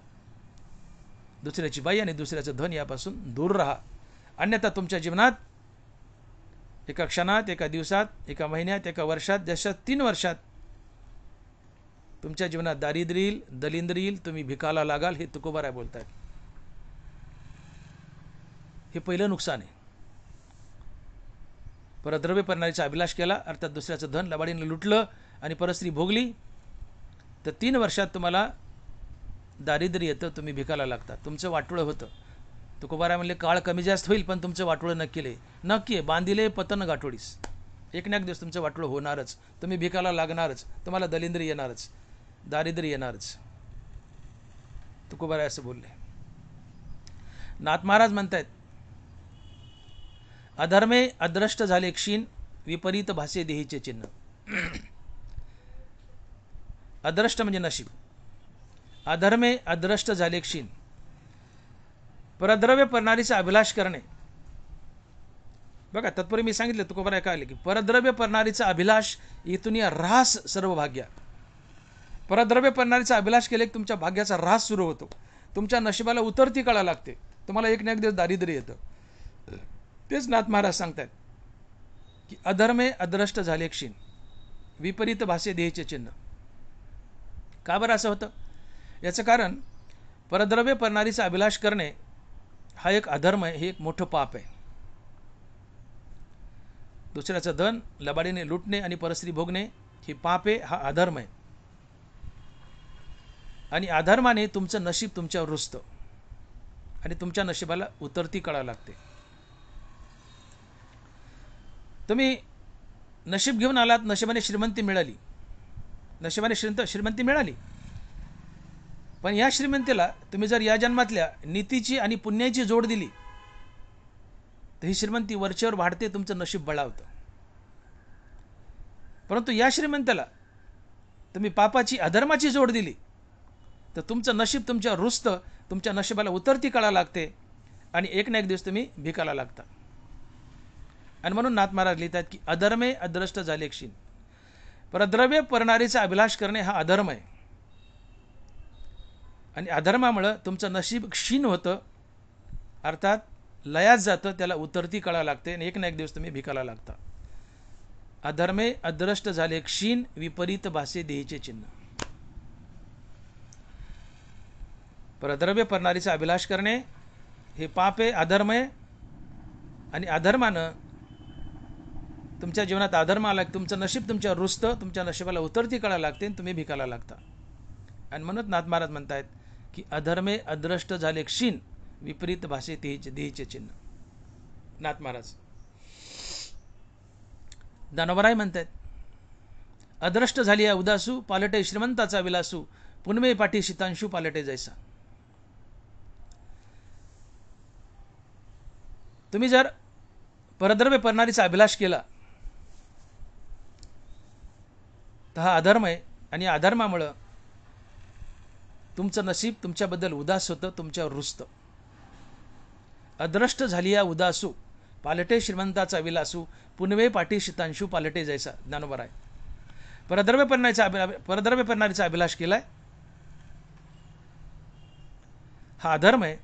दुसऱ्याची बाई आणि दुसऱ्याचं धन यापासून दूर राहा. अन्यथा तुमच्या जीवनात एका क्षणात, एका दिवसात, एका महिन्यात, एका वर्षात, जशा 3 वर्षात तुमच्या जीवनात दारिद्र्य येईल, दलिंद्र येईल, तुम्ही भिकाला लागाल. हे तुकोबाराय बोलतायत. हे पहिलं नुकसान आहे. परद्रव्य परनारीचा अभिलाष केला, अर्थात दुसऱ्याचं धन लबाडीने लुटलं आणि परस्त्री भोगली, तर 3 वर्षात तुम्हाला दारिद्र्य येतं, तुम्ही भिकाला लागता, तुमचं वाटोळं होतं. तुकोबाराय म्हणले काळ कमी जास्त होईल, पण तुमचं वाटोळं नक्की आहे. बांधिले पतन गाठोडीस. एक ना एक दिवस तुमचं वाटोळं होणारच, तुम्ही भिकाला लागणारच, तुम्हाला दलिंद्र येणारच, दारिद्र्य येणारच. तुकोबाराय असं बोलले. नाथ महाराज म्हणतायत, अधर्मे अद्रष्ट झाले क्षीण, विपरीत भासे देहीचे चिन्ह. अद्रष्ट म्हणजे नशीब, अधर्मे अद्रष्ट झाले क्षीण. परद्रव्य परणारीचा अभिलाष करणे. बघा, तत्पूर्वी मी सांगितलं तुकोबाराय काय की परद्रव्य परणारीचा अभिलाष इथून या ऱ्हास सर्व भाग्य. परद्रव्य परणारीचा अभिलाष केले की तुमच्या भाग्याचा ऱ्हास सुरू होतो. तुमच्या नशिबाला उतरती कळा लागते. तुम्हाला एक ना एक दिवस दारिद्र्य येतं. तेच नाथ महाराज सांगतात की अधर्मे अद्रष्ट झाले क्षीण, विपरीत भासे देहेचे चिन्ह. का बरं असं होतं? याचं कारण परद्रव्य परणारीचा अभिलाष करणे हा एक अधर्म आहे, हे एक मोठं पाप आहे. दुसऱ्याचं धन लबाडीने लुटणे आणि परस्त्री भोगणे हे पाप आहे, हा अधर्म आहे. आणि अधर्माने तुमचं नशीब तुमच्यावर रुजतं आणि तुमच्या नशिबाला उतरती कळा लागते. तुम्ही नशीब घेऊन आलात, नशिबाने श्रीमंती मिळाली, नशिबाने श्रीमंती मिळाली, पण या श्रीमंतीला तुम्ही जर या जन्मातल्या नीतीची आणि पुण्याची जोड दिली तर ही श्रीमंती वरचेवर वाढते, तुमचं नशीब बळावतं. परंतु या श्रीमंतीला तुम्ही पापाची अधर्माची जोड दिली तर तुमचं नशीब तुमच्यावर रुजतं, तुमच्या नशिबाला उतरती कळा लागते आणि एक ना एक दिवस तुम्ही भिकाला लागता. आणि म्हणून नाथ महाराज लिहितात की अधर्मे अद्रष्ट झाले क्षीण. परद्रव्य परणारीचा अभिलाष करणे हा अधर्म आहे आणि अधर्मामुळे तुमचं नशीब क्षीण होतं, अर्थात लयात जातं, त्याला उतरती कळा लागते आणि एक ना एक दिवस तुम्ही भिकाला लागता. अधर्मे अद्रष्ट झाले क्षीण, विपरीत भासे देहीचे चिन्ह. परद्रव्य परणारीचा अभिलाष करणे हे पाप आहे, अधर्म आहे. आणि अधर्मानं तुमच्या जीवनात अधर्म आला की तुमचं नशीब तुमच्यावर रुजतं, तुमच्या नशिबाला उतरती कळा लागते आणि तुम्ही भिकाला लागता. आणि म्हणून नाथ महाराज म्हणतायत की अधर्मे अद्रष्ट झाले क्षीण, विपरीत भाषे देहीचे चिन्ह. नाथ महाराज दानवराय म्हणतात अद्रष्ट झाली या उदासू, पालटे श्रीमंताचा विलासू, पुनमे पाठी शीतांशू पालटे जैसा. तुम्ही जर परद्रव्य परणारीचा अभिलाष केला तर हा अधर्म आहे आणि या अधर्मामुळं तुमचं नशीब तुमच्याबद्दल उदास होतं, तुमच्यावर रुजतं. अद्रष्ट झाली या उदासू, पालटे श्रीमंताचा विलासू, पुनवे पाठी शीतांशू पालटे जैसा. ज्ञानोबा आहे. परद्रव्य परणारीचा अभिलाष केलाय हा अधर्म आहे.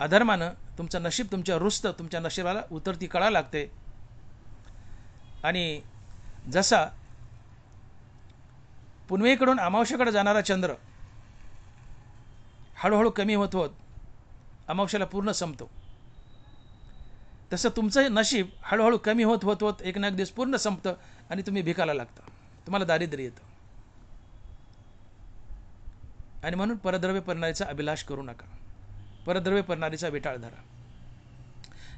अधर्मानं तुमचं नशीब तुमच्यावर रुजतं, तुमच्या नशिबाला उतरती कळा लागते. आणि जसा पुनवेकडून अमावस्येकडे जाणारा चंद्र हळूहळू कमी होत होत अमावस्येला पूर्ण संपतो, तसं तुमचं नशीब हळूहळू कमी होत होत होत एक ना एक दिवस पूर्ण संपतं आणि तुम्ही भिकाला लागता, तुम्हाला दारिद्र्य येतं. आणि म्हणून परद्रव्य परणारीचा अभिलाष करू नका, परद्रव्य परणारीचा विटाळ धरा.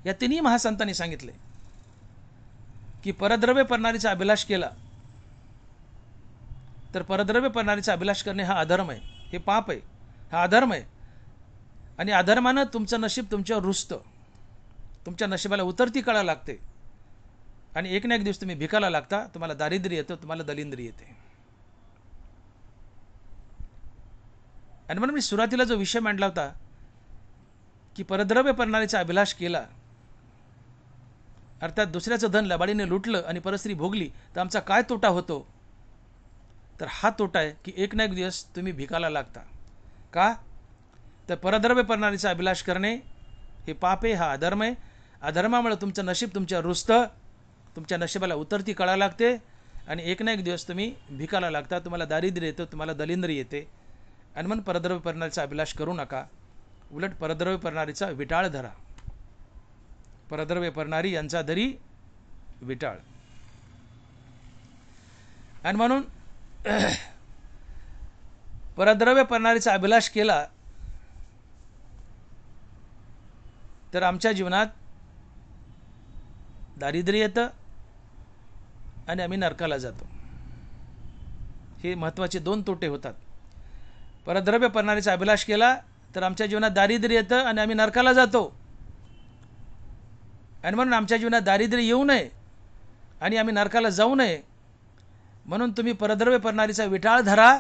या तिन्ही महासंतांनी सांगितले की परद्रव्य परणारीचा अभिलाष केला तर परद्रव्य परणारीचा अभिलाष करणे हा अधर्म आहे, हे पाप आहे, हा अधर्म आहे. आणि अधर्मानं तुमचं नशीब तुमच्यावर रुजतं, तुमच्या नशिबाला उतरती कळा लागते आणि एक ना एक दिवस तुम्ही भिकाला लागता, तुम्हाला दारिद्र्य येतं, तुम्हाला दलिंद्री येते. आणि म्हणून मी सुरुवातीला जो विषय मांडला होता की परद्रव्य परणारीचा अभिलाष केला अर्थात दुसऱ्याचं धन लबाडीने लुटलं आणि परस्त्री भोगली तर आमचा काय तोटा होतो, तर हा तोटा आहे की एक ना एक दिवस तुम्ही भिकाला लागता. का? तर परद्रव्य परणारीचा अभिलाष करणे हे पाप आहे, हा अधर्म आहे. अधर्मामुळे तुमचं नशीब तुमच्यावर रुजतं, तुमच्या नशिबाला उतरती कळा लागते आणि एक ना एक दिवस तुम्ही भिकाला लागता, तुम्हाला दारिद्र्य येतं, तुम्हाला दलिंद्री येते. आणि म्हणून परद्रव्य परणारीचा अभिलाष करू नका, उलट परद्रव्य परणारीचा विटाळ धरा. परद्रव्य परणारी यांचा धरी विटाळ. आणि म्हणून परद्रव्य परणारीचा अभिलाष केला तर आमच्या जीवनात दारिद्र्य येतं आणि आम्ही नरकाला जातो. हे महत्त्वाचे दोन तोटे होतात. परद्रव्य परणारीचा अभिलाष केला तर आमच्या जीवनात दारिद्र्य येतं आणि आम्ही नरकाला जातो. आणि म्हणून आमच्या जीवनात दारिद्र्य येऊ नये आणि आम्ही नरकाला जाऊ नये म्हणून तुम्ही परद्रव्य परणारीचा विटाळ धरा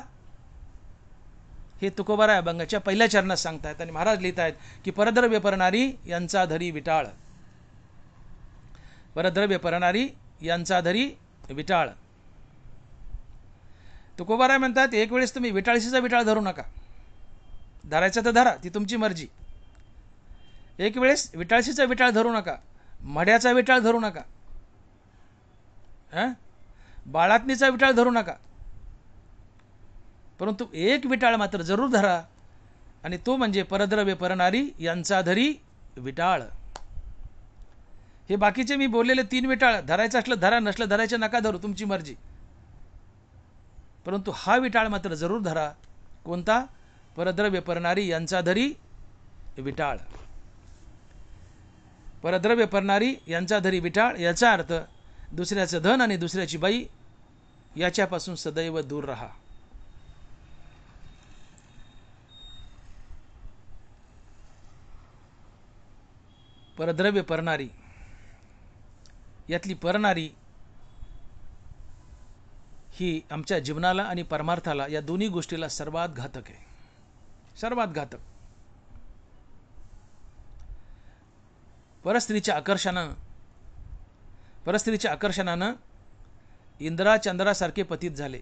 हे तुकोबाराय अभंगाच्या पहिल्या चरणात सांगतायत आणि महाराज लिहित आहेत की परद्रव्य परणारी यांचा धरी विटाळ. परद्रव्य परणारी यांचा धरी विटाळ. तुकोबाराय म्हणतात एक वेळेस तुम्ही विटाळशीचा विटाळ धरू नका. धरायचा तर धरा, ती तुमची मर्जी. एक वेळेस विटाळशीचा विटाळ धरू नका, मढ्याचा विटाळ धरू नका, बाळातनीचा विटाळ धरू नका. परंतु एक विटाळ मात्र जरूर धरा आणि तो म्हणजे परद्रव्य परणारी यांचा धरी विटाळ. हे बाकीचे मी बोललेले 3 विटाळ धरायचं असलं धरा, नसलं धरायचं नका धरू, तुमची मर्जी. परंतु हा विटाळ मात्र जरूर धरा. कोणता? परद्रव्य परणारी यांचा धरी विटाळ. परद्रव्य परणारी यांचा धरी विटाळ याचा अर्थ दुसऱ्याचं धन आणि दुसऱ्याची बाई याच्यापासून सदैव दूर राहा. परद्रव्य परणारी यातली परणारी ही आमच्या जीवनाला आणि परमार्थाला या दोन्ही गोष्टीला सर्वात घातक आहे. सर्वात घातक. परस्त्रीच्या आकर्षणानं इंद्रा चंद्रासारखे पतित झाले,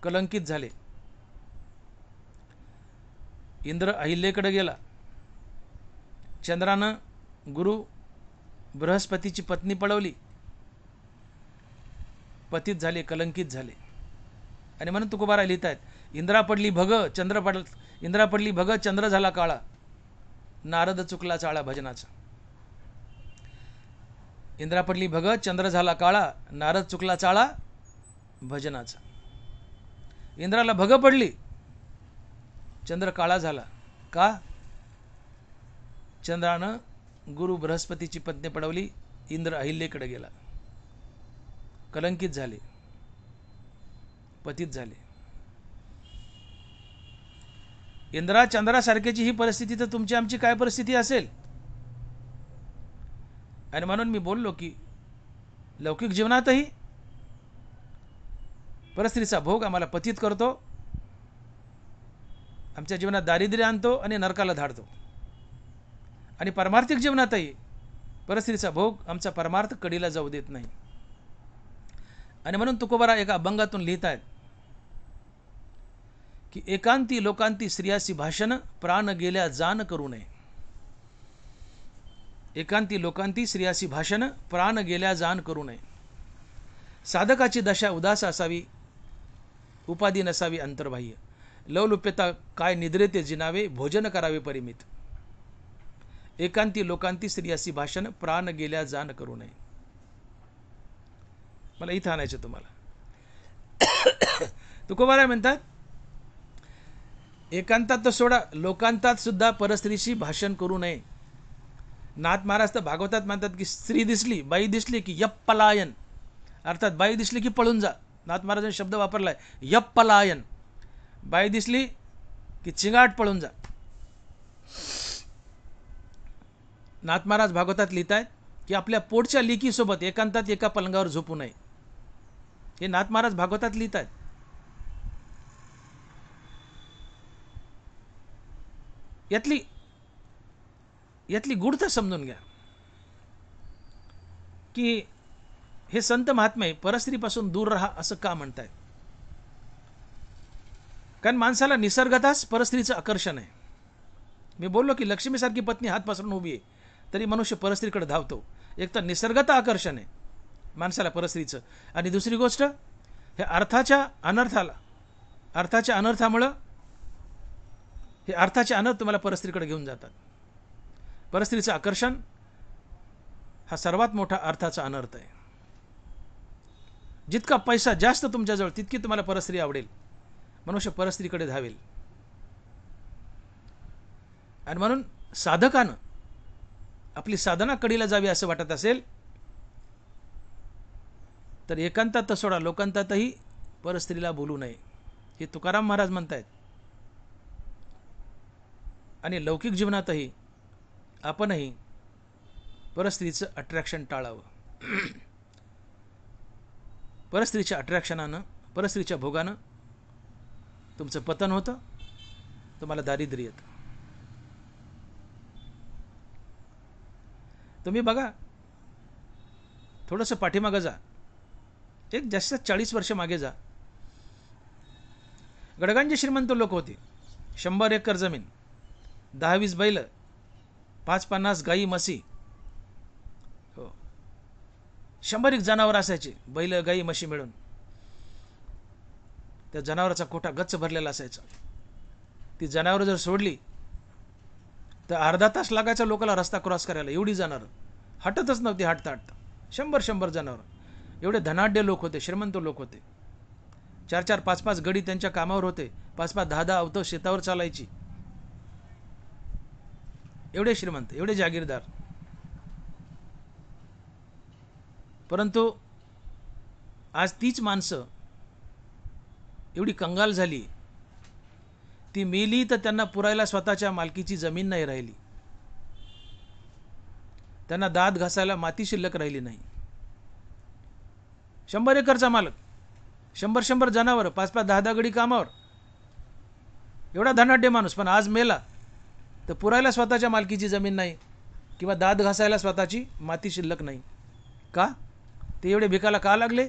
कलंकित झाले. इंद्र अहिल्याकडे गेला, चंद्रानं गुरु बृहस्पतीची पत्नी पळवली, पतित झाले, कलंकित झाले. आणि म्हणून तुकोबाराय लिहित आहेत इंद्रा पडली भग चंद्र झाला काळा, नारद चुकला चाळा भजनाचा. इंद्रा पडली भग चंद्र झाला काळा, नारद चुकला चाळा भजनाचा. इंद्राला भग पडली, चंद्र काळा झाला. का? चंद्रानं गुरु बृहस्पतीची पत्नी पडवली, इंद्र अहिल्याकडे गेला, कलंकित झाले, पतित झाले. इंद्रा चंद्रासारख्याची ही परिस्थिती तर तुमची आमची काय परिस्थिती असेल. आणि म्हणून मी बोललो की लौकिक जीवनातही परस्त्रीचा भोग आम्हाला पतित करतो, आमच्या जीवनात दारिद्र्य आणतो आणि नरकाला धाडतो. आणि परमार्थिक जीवनातही परस्त्रीचा भोग आमचा परमार्थ कडीला जाऊ देत नाही. आणि म्हणून तुकोबाराय एका अभंगातून लिहित आहेत की एकांती लोकांती स्त्रियासी भाषण, प्राण गेल्या जान करू नये. एकांती लोकांती स्त्रियासी भाषण, प्राण गेल्या जान करू नये. साधकाची दशा उदास असावी, उपाधी नसावी अंतर्बाह्य. लवलुप्यता काय निद्रे ते जिनावे, भोजन करावे परिमित. एकांती लोकांती स्त्रियासी भाषण, प्राण गेल्या जान करू नये. मला इथं आणायचं तुम्हाला. तुकोबाराय म्हणतात एकांतात तर सोडा, लोकांतात सुद्धा परस्त्रीशी भाषण करू नये. नाथ महाराज तर भागवतात म्हणतात की स्त्री दिसली, बाई दिसली की यप्पलायन, अर्थात बाई दिसली की पळून जा. नाथ महाराजांनी शब्द वापरलाय यप्पलायन. बाई दिसली की चिंगाट पळून जा. नाथ महाराज भागवतात लिहित आहेत की आपल्या पोटच्या लेकीसोबत एकांतात एका पलंगावर झोपू नये. हे नाथ महाराज भागवतात लिहित आहेत. यातली गूढता समजून घ्या की हे संत महात्मे परस्त्रीपासून दूर राहा असं का म्हणतायत. कारण माणसाला निसर्गताच परस्त्रीचं आकर्षण आहे. मी बोललो की लक्ष्मीसारखी पत्नी हात पसरून उभी आहे तरी मनुष्य परस्त्रीकडे धावतो. एक तर निसर्गता आकर्षण आहे माणसाला परस्त्रीचं, आणि दुसरी गोष्ट हे अर्थाच्या अनर्थामुळं हे अर्थाचे अनर्थ तुम्हाला परस्त्रीकडे घेऊन जातात. परस्त्रीचं आकर्षण हा सर्वात मोठा अर्थाचा अनर्थ आहे. जितका पैसा जास्त तुमच्याजवळ तितकी तुम्हाला परस्त्री आवडेल, मनुष्य परस्त्रीकडे धावेल. आणि म्हणून साधकानं आपली साधना कडीला जावी असं वाटत असेल तर एकांतात सोडा, लोकांतातही परस्त्रीला बोलू नये, हे तुकाराम महाराज म्हणतायत. आणि लौकिक जीवनातही आपणही परस्त्रीचं अट्रॅक्शन टाळावं. परस्त्रीच्या अट्रॅक्शनानं, परस्त्रीच्या भोगानं तुमचं पतन होतं, तुम्हाला दारिद्र्य येतं. तुम्ही बघा, थोडंसं पाठीमागं जा, एक जास्त 40 वर्ष मागे जा. गडगंज श्रीमंत लोक होते. 100 एकर जमीन, 10-20 बैल, 5-50 गाई म्हशी, 100 जनावर असायचे, बैल गाई म्हशी मिळून. त्या जनावराचा कोठा गच्च भरलेला असायचा. ती जनावर जर सोडली तर अर्धा तास लागायचा लोकांना रस्ता क्रॉस करायला. एवढी जनावर हटतच नव्हती, हटता 100 जनावर. एवढे धनाढ्य लोक होते, श्रीमंत लोक होते. 4-4, 5-5 गडी त्यांच्या कामावर होते. 5-5, 10-10 अवतं शेतावर चालायची. एवढे श्रीमंत, एवढे जागीरदार. परंतु आज तीच माणसं एवढी कंगाल झाली, ती मेली तर त्यांना पुरायला स्वतःच्या मालकीची जमीन नाही राहिली. त्यांना दात घासायला माती शिल्लक राहिली नाही. 100 एकरचा मालक, 100 जनावर, 5-5, 10-10 गडी कामावर, एवढा धनाढ्य माणूस, पण आज मेला तर पुरायला स्वतःच्या मालकीची जमीन नाही किंवा दात घासायला स्वतःची माती शिल्लक नाही. का? ते एवढे भिकाला का लागले?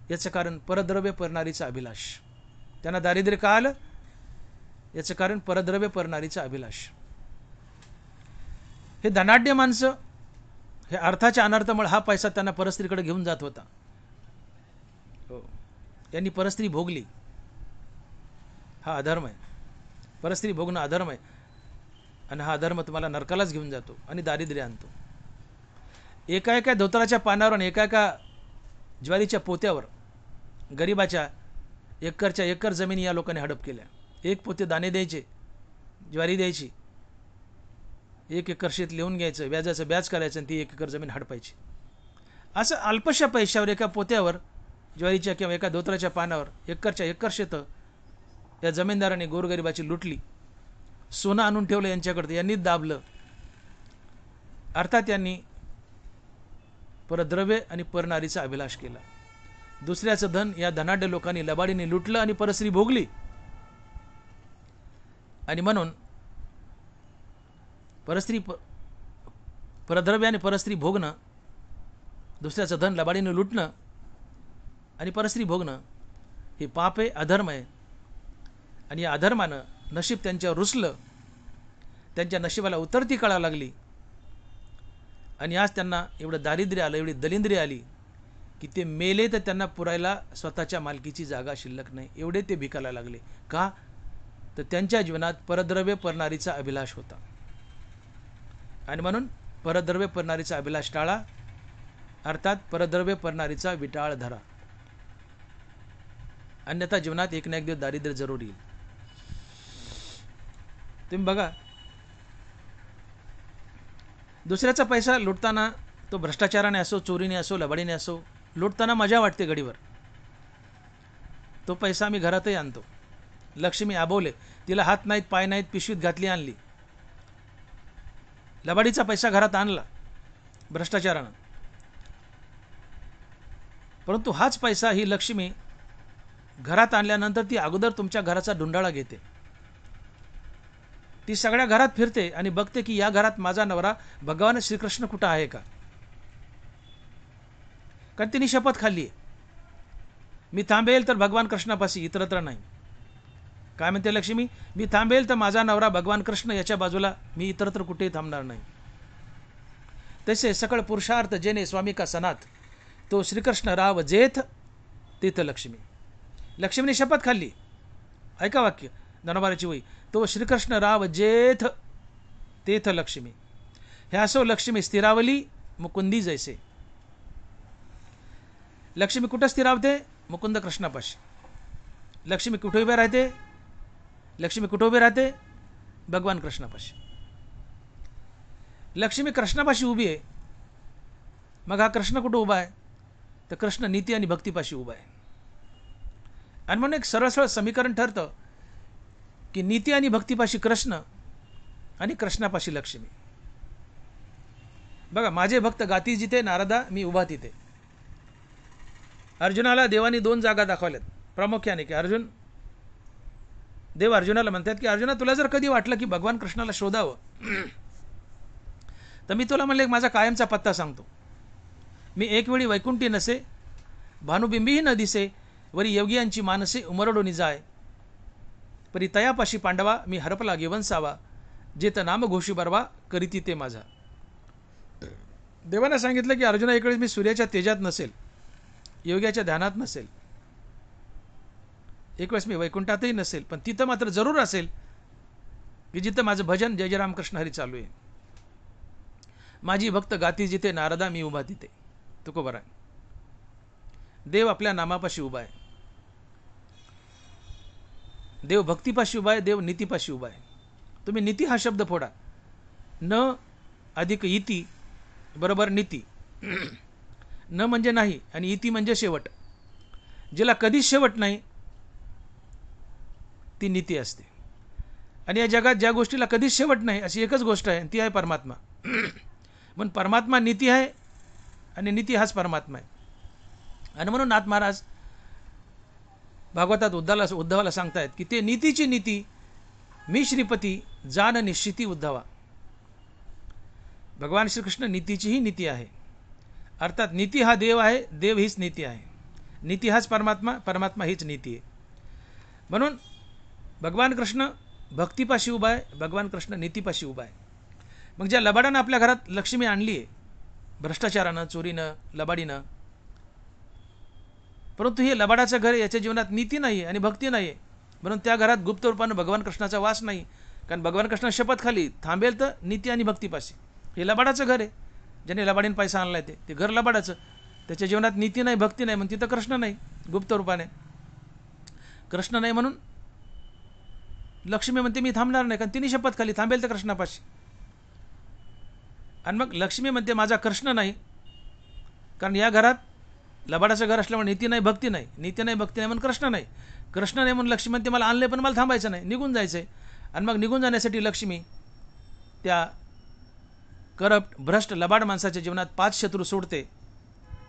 याचं कारण परद्रव्य परनारीचा अभिलाष. त्यांना दारिद्र्य का आलं? याचं कारण परद्रव्य परनारीचा अभिलाष. हे धनाढ्य माणसं, हे अर्थाच्या अनर्थामुळे हा पैसा त्यांना परस्त्रीकडे घेऊन जात होता. हो, यांनी परस्त्री भोगली. हा अधर्म आहे. परस्त्री भोगणं अधर्म आहे. आणि हा अधर्म तुम्हाला नरकालाच घेऊन जातो आणि दारिद्र्य आणतो. एका एका धोतराच्या पानावर आणि एका एका ज्वारीच्या पोत्यावर गरिबाच्या एकरच्या एकर जमिनी या लोकांनी हडप केल्या. 1 पोते दाणे द्यायचे, ज्वारी द्यायची, 1 एकर शेत लिहून घ्यायचं, व्याजाचं व्याज करायचं आणि ती 1 एकर जमीन हडपायची. असं अल्पशा पैशावर एका पोत्यावर ज्वारीच्या किंवा एका धोतराच्या पानावर एकरच्या एकर शेतं या जमीनदाराने गोरगरिबाची लुटली. सोनं आणून ठेवलं यांच्याकडे, यांनीच दाबलं. अर्थात यांनी परद्रव्य आणि परनारीचा अभिलाष केला. दुसऱ्याचं धन या धनाढ्य लोकांनी लबाडीने लुटलं आणि परस्त्री भोगली. आणि म्हणून परद्रव्य आणि परस्त्री भोगणं, दुसऱ्याचं धन लबाडीने लुटणं आणि परस्त्री भोगणं हे पाप आहे, अधर्म आहे. आणि या अधर्मानं नशीब त्यांच्यावर रुसलं, त्यांच्या नशिबाला उतरती कळा लागली. आणि आज त्यांना एवढं दारिद्र्य आलं, एवढी दलिंद्री आली की ते मेले तर त्यांना पुरायला स्वतःच्या मालकीची जागा शिल्लक नाही. एवढे ते भिकायला लागले. का? तर त्यांच्या जीवनात परद्रव्य परनारीचा अभिलाष होता. आणि म्हणून परद्रव्य परनारीचा अभिलाष टाळा, अर्थात परद्रव्य परनारीचा विटाळ धरा. अन्यथा जीवनात एक ना एक दिवस दारिद्र्य जरूर येईल. तुम्ही बघा, दुसऱ्याचा पैसा लुटताना, तो भ्रष्टाचाराने असो, चोरीने असो, लबाडीने असो, लुटताना मजा वाटते गडीवर. तो पैसा आम्ही घरातही आणतो. लक्ष्मी आबवले, तिला हात नाहीत, पाय नाहीत, पिशवीत घातली, आणली. लबाडीचा पैसा घरात आणला भ्रष्टाचारानं. परंतु हाच पैसा ही लक्ष्मी घरात आणल्यानंतर ती अगोदर तुमच्या घराचा धुंडाळा घेते. ती सगळ्या घरात फिरते आणि बघते की या घरात माझा नवरा भगवान श्रीकृष्ण कुठं आहे का. कारण तिने शपथ खाल्ली आहे, मी थांबेल तर भगवान कृष्णापाशी, इतरत्र नाही. काय म्हणते लक्ष्मी? मी थांबेल तर माझा नवरा भगवान कृष्ण याच्या बाजूला, मी इतरत्र कुठेही थांबणार नाही. तसे सकळ पुरुषार्थ जेने स्वामी का सनात, तो श्रीकृष्ण राव जेथ तेथ लक्ष्मी. लक्ष्मीने शपथ खाल्ली. ऐका वाक्य, धनोबाराची वही, तो श्रीकृष्ण राव जेथ तेथ लक्ष्मी. हे असो लक्ष्मी स्थिरावली मुकुंदी जैसे. लक्ष्मी कुठं स्थिरावते? मुकुंद कृष्णापाशी. लक्ष्मी कुठे उभे राहते? लक्ष्मी कुठे उभे राहते? भगवान कृष्णापाशी. लक्ष्मी कृष्णापाशी उभी आहे, मग हा कृष्ण कुठं उभा आहे? तर कृष्ण नीती आणि भक्तीपाशी उभा आहे. आणि म्हणून एक सरळ सरळ समीकरण ठरतं की नीती आणि भक्तीपाशी कृष्ण आणि कृष्णापाशी लक्ष्मी. बघा, माझे भक्त गाती जिथे नारदा, मी उभा तिथे. अर्जुनाला देवानी 2 जागा दाखवल्यात प्रामुख्याने, की अर्जुन देव अर्जुनाला म्हणतात की अर्जुना, तुला जर कधी वाटलं की भगवान कृष्णाला शोधावं तर मी तुला म्हणले माझा कायमचा पत्ता सांगतो. मी एक वेळी वैकुंठी नसे, भानुबिंबीही न दिसे, वरी योगियांची मानसे उमरडोनी जाय. परी तयापाशी पांडवा, मी हरपला घेवंसावा, जेत नाम घोषी बरवा, करीती ते माझा. देवाने सांगितलं की अर्जुना, एक वेळेस मी सूर्याच्या तेजात नसेल, योग्याच्या ध्यानात नसेल, एक वेळेस मी वैकुंठातही नसेल, पण तिथं मात्र जरूर असेल की जिथं माझं भजन जय जय रामकृष्ण हरी चालू आहे. माझी भक्त गाती जिथे, नारदा मी उभा तिथे. तुकोबरा आहे. देव आपल्या नामापाशी उभा आहे. देव भक्तीपाशी उभा आहे, देव नीतीपाशी उभा आहे. तुम्ही नीती हा शब्द फोडा. न अधिक इति बरोबर नीती. न म्हणजे नाही आणि इति म्हणजे शेवट. जिला कधीच शेवट नाही ती नीती असते. आणि या जगात ज्या गोष्टीला कधीच शेवट नाही अशी एकच गोष्ट आहे, ती आहे परमात्मा. पण परमात्मा नीती आहे आणि नीती हाच परमात्मा आहे. आणि म्हणून नाथ महाराज भागवतात उद्धवाला सांगतायत की ते नीतीची नीती मी श्रीपती जान निश्चिती उद्धवा. भगवान श्रीकृष्ण नीतीचीही नीती आहे. अर्थात नीती हा देव आहे, देव हीच नीती आहे. नीती हाच परमात्मा, परमात्मा हीच नीती आहे. म्हणून भगवान कृष्ण भक्तीपाशी उभा आहे, भगवान कृष्ण नीतीपाशी उभा आहे. मग ज्या लबाडानं आपल्या घरात लक्ष्मी आणली आहे, भ्रष्टाचारानं, चोरीनं, लबाडीनं, परंतु हे लबाडाचं घर, याच्या जीवनात नीती नाही आणि भक्ती नाही आहे, म्हणून त्या घरात गुप्त रूपानं भगवान कृष्णाचा वास नाही. कारण भगवान कृष्ण शपथ खाली थांबेल तर नीती आणि भक्तीपाशी. हे लबाडाचं घर आहे, ज्याने लबाडीने पैसा आणलाय ते घर लबाडाचं. त्याच्या जीवनात नीती नाही, भक्ती नाही, म्हणून तिथं कृष्ण नाही. गुप्त रूपाने कृष्ण नाही म्हणून लक्ष्मी म्हणते मी थांबणार नाही, कारण तिने शपथ खाली थांबेल तर कृष्णापाशी. आणि मग लक्ष्मी म्हणते माझा कृष्ण नाही, कारण या घरात लबाडाचं घर असल्यामुळे नीती नाही, भक्ती नाही. नीती नाही, भक्ती नाही म्हणून कृष्ण नाही. कृष्ण नाही म्हणून लक्ष्मी म्हणते मला आणले पण मला थांबायचं नाही, निघून जायचं आहे. आणि मग निघून जाण्यासाठी लक्ष्मी त्या करप्ट भ्रष्ट लबाड माणसाच्या जीवनात 5 शत्रू सोडते.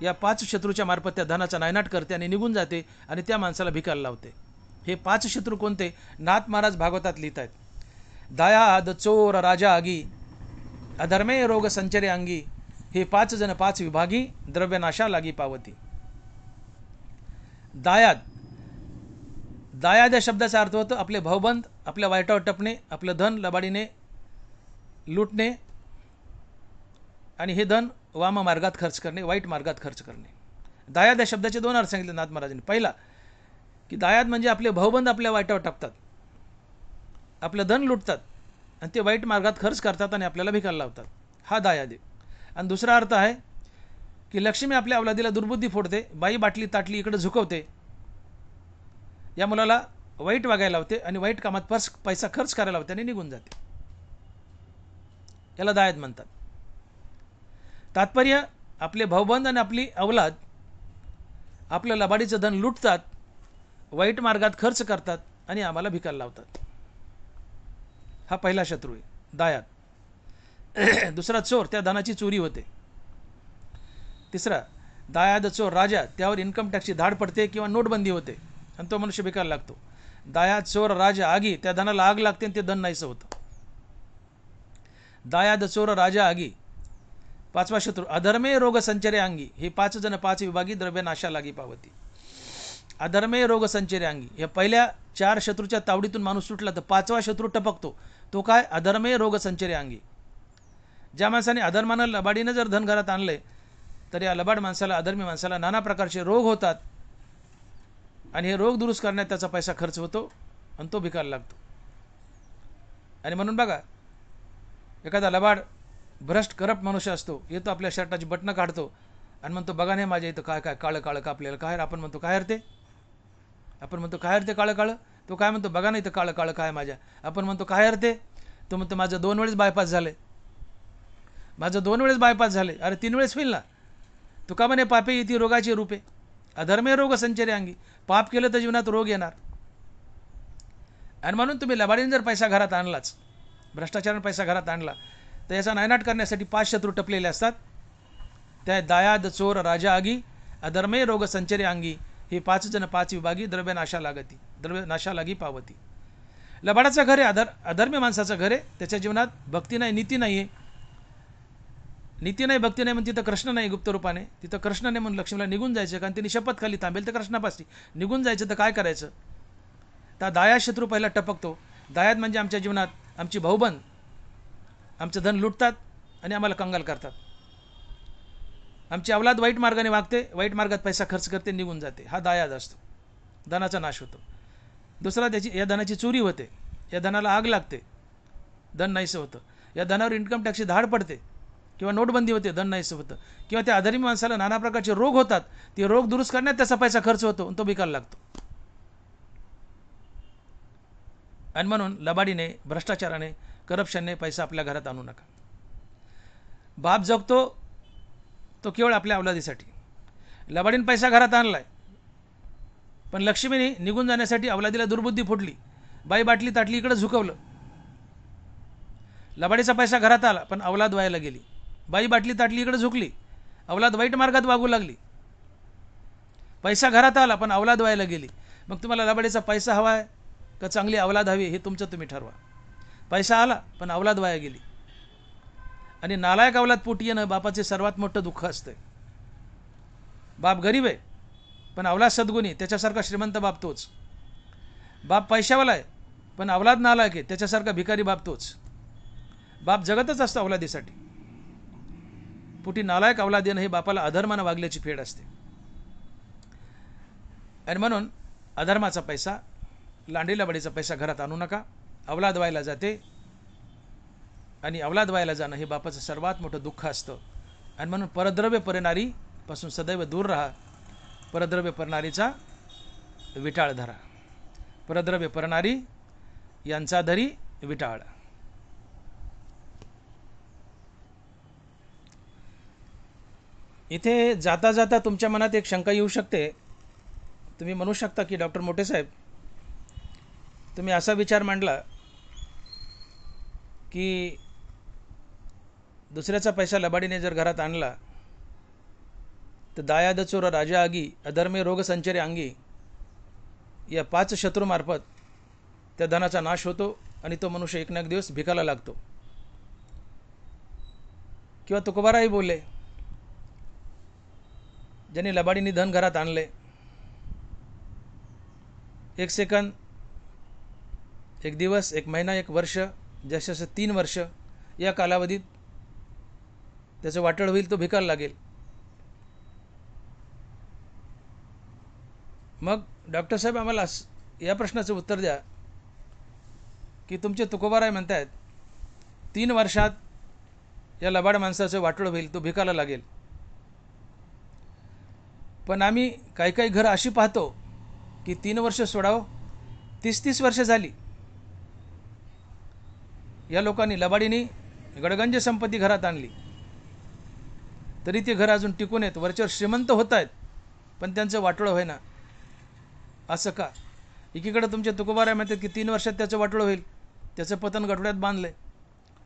या 5 शत्रूच्या मार्फत त्या धनाचा नायनाट करते आणि निघून जाते आणि त्या माणसाला भिकायला लावते. हे 5 शत्रू कोणते? नाथ महाराज भागवतात लिहित आहेत. दायाद चोर राजा आगी, अधर्मे रोग संचरे अंगी, हे 5 जण 5 विभागी, द्रव्यनाशा लागी पावती. दायाद, दायाद या शब्दाचा अर्थ होतो आपले भाऊबंद आपल्या वाईटावर टपणे, आपलं धन लबाडीने लुटणे आणि हे धन वाम मार्गात खर्च करणे, वाईट मार्गात खर्च करणे. दायाद या शब्दाचे 2 अर्थ सांगितले नाथ महाराजांनी. पहिला की दायाद म्हणजे आपले भाऊबंद आपल्या वाईटावर टाकतात, आपलं धन लुटतात आणि ते वाईट मार्गात खर्च करतात आणि आपल्याला भिकायला लावतात, हा दायाद आहे. आणि दुसरा अर्थ आहे की लक्ष्मी आपल्या अवलादीला दुर्बुद्धी फोडते, बाई बाटली ताटली इकडे झुकवते, या मुलाला वाईट वागायला लावते आणि वाईट कामात पैसा खर्च करायला लावते आणि निघून जाते. याला दायाद म्हणतात. तात्पर्य आपले भाऊबंद आणि आपली अवलाद आपलं लबाडीचं धन लुटतात, वाईट मार्गात खर्च करतात आणि आम्हाला भिकायला लावतात. हा पहिला शत्रू आहे दायाद. दुसरा चोर, त्या धनाची चोरी होते. तिसरा दायाद चोर राजा, त्यावर इन्कम टॅक्सची धाड पडते किंवा नोटबंदी होते आणि तो मनुष्य भिकायला लागतो. दायाद चोर राजा आगी, त्या धनाला आग लागते आणि ते धन नाहीसं होतं. दायाद चोर राजा आगी. 5वा शत्रू अधर्मे रोग संचरे अंगी, हे 5 जण 5 विभागी, द्रव्य नाशा लागी पावती. अधर्मे रोग संचरे अंगी, या पहिल्या 4 शत्रूच्या तावडीतून माणूस सुटला तर 5वा शत्रू टपकतो. तो काय? अधर्मे रोग संचरे अंगी. ज्या माणसाने अधर्मानं लबाडीनं जर धन घरात आणले तर या लबाड माणसाला, अधर्मी माणसाला नाना प्रकारचे रोग होतात आणि हे रोग दुरुस्त करण्यात त्याचा पैसा खर्च होतो आणि तो भिकायला लागतो. आणि म्हणून बघा, एखादा लबाड भ्रष्ट करप्ट मनुष्य असतो, येतो आपल्या शर्टाची बटणं काढतो आणि म्हणतो बघा नाही माझ्या इथं काय काय काळं काळं कापलेलं काय. आपण म्हणतो काय हरते, आपण म्हणतो काय हरते काळं काळं. तो काय म्हणतो बघा नाही इथं काळं काळं काय माझ्या. आपण म्हणतो काय हरते, तो म्हणतो माझं 2 वेळेस बायपास झाले, माझं 2 वेळेस बायपास झाले. अरे 3 वेळेस होईल ना. तो का म्हणे पापे येते रोगाचे रूपे, अधर्मे रोग संचरे अंगी. पाप केलं तर जीवनात रोग येणार. आणि म्हणून तुम्ही लबाडीने जर पैसा घरात आणलाच, भ्रष्टाचाराने पैसा घरात आणला, तर याचा नायनाट करण्यासाठी 5 शत्रू टपलेले असतात. त्या दायाद चोर राजा आगी, अधर्मे रोग संचरे अंगी, हे 5 जण 5 विभागी, द्रव्य नाशा लागी पावती. लबाडाचं घर आहे, अधर्मी माणसाचं घर आहे. त्याच्या जीवनात भक्ती नाही, नीती नाही आहे. नीती नाही, भक्ती नाही, म्हणजे तिथं कृष्ण नाही गुप्त रूपाने. तिथं कृष्ण नाही म्हणून लक्ष्मीला निघून जायचं, कारण तिने शपथ खाली थांबेल तर कृष्णापाशी निघून जायचं. तर काय करायचं? तर दाया शत्रू पहिला टपकतो. दायात म्हणजे आमच्या जीवनात आमची भाऊबंद आमचं धन लुटतात आणि आम्हाला कंगाल करतात. आमची अवलाद वाईट मार्गाने वागते, वाईट मार्गात पैसा खर्च करते, निघून जाते. हा दायाद असतो. धनाचा नाश होतो. दुसरा, या धनाची चोरी होते, या धनाला आग लागते, धन नाहीसं होतं. या धनावर इन्कम टॅक्सची धाड पडते किंवा नोटबंदी होते, धन नाहीसं होतं. किंवा त्या अधर्मी माणसाला नाना प्रकारचे रोग होतात, ते रोग दुरुस्त करण्यात त्याचा पैसा खर्च होतो आणि तो बिकायला लागतो. आणि म्हणून लबाडीने, भ्रष्टाचाराने, करप्शनने पैसा आपल्या घरात आणू नका. बाप जगतो तो केवळ आपल्या अवलादीसाठी. लबाडीने पैसा घरात आणलाय, पण लक्ष्मीने निघून जाण्यासाठी अवलादीला दुर्बुद्धी फुटली. बाई बाटली ताटली इकडे झुकवलं. लबाडीचा पैसा घरात आला, पण अवलाद व्हायला गेली. बाई बाटली ताटली इकडे झुकली, अवलाद वाईट मार्गात वागू लागली. पैसा घरात आला, पण अवलाद व्हायला गेली. मग तुम्हाला लबाडीचा पैसा हवा आहे का चांगली अवलाद हवी, हे तुमचं तुम्ही ठरवा. पैसा आला, पण अवलाद वाया गेली. आणि नालायक अवलाद पोटी येणं बापाचे सर्वात मोठं दुःख असतं. बाप गरीब आहे, पण अवलाद सद्गुणी, त्याच्यासारखा श्रीमंत बाप तोच. बाप पैशावाला आहे, पण अवलाद नालायक आहे, त्याच्यासारखा भिकारी बाप तोच. बाप जगतच असतो अवलादीसाठी. पोटी नालायक अवलाद येणं हे बापाला अधर्मानं वागल्याची फेड असते. आणि म्हणून अधर्माचा पैसा, लांडी लबाडीचा पैसा घरात आणू नका. अवलाद व्हायला जाते, आणि अवलाद व्हायला जाणं हे बापाचं सर्वात मोठं दुःख असतं. आणि म्हणून परद्रव्य परणारी पासून सदैव दूर राहा. परद्रव्य परणारीचा विटाळ धरा. परद्रव्य परणारी यांचा धरी विटाळ. इथे जाता जाता तुमच्या मनात एक शंका येऊ शकते. तुम्ही म्हणू शकता की डॉक्टर मोठे साहेब, तुम्ही असा विचार मांडला की दुसऱ्याचा पैसा लबाडीने जर घरात आणला तर दायाद चोर राजा आगी अधर्मे रोग संचरे अंगी, या 5 शत्रूमार्फत त्या धनाचा नाश होतो आणि तो मनुष्य एक ना एक दिवस भिकायला लागतो. किंवा तुकोबाराही बोलले, ज्यांनी लबाडीने धन घरात आणले, 1 सेकंद, 1 दिवस, 1 महिना, 1 वर्ष, जसं 3 वर्ष, या कालावधीत त्याचं वाटळ होईल, तो भिकायला लागेल. मग डॉक्टर साहेब आम्हाला या प्रश्नाचं उत्तर द्या की तुमचे तुकोबाराय म्हणतायत 3 वर्षात या लबाड माणसाचं वाटळ होईल, तो भिकायला लागेल. पण आम्ही काही काही घरं अशी पाहतो की 3 वर्ष सोडावं, 30-30 वर्ष झाली. या लोकांनी लबाडीने गडगंज संपत्ती घरात आणली, तरी ते घर अजून टिकून आहेत, वरच्यावर श्रीमंत होत आहेत, पण त्यांचं वाटोळं होईना. असं का? एकीकडे तुमचे तुकोबाराय म्हणतात की 3 वर्षात त्याचं वाटोळं होईल, त्याचं पतन गठोड्यात बांधलंय,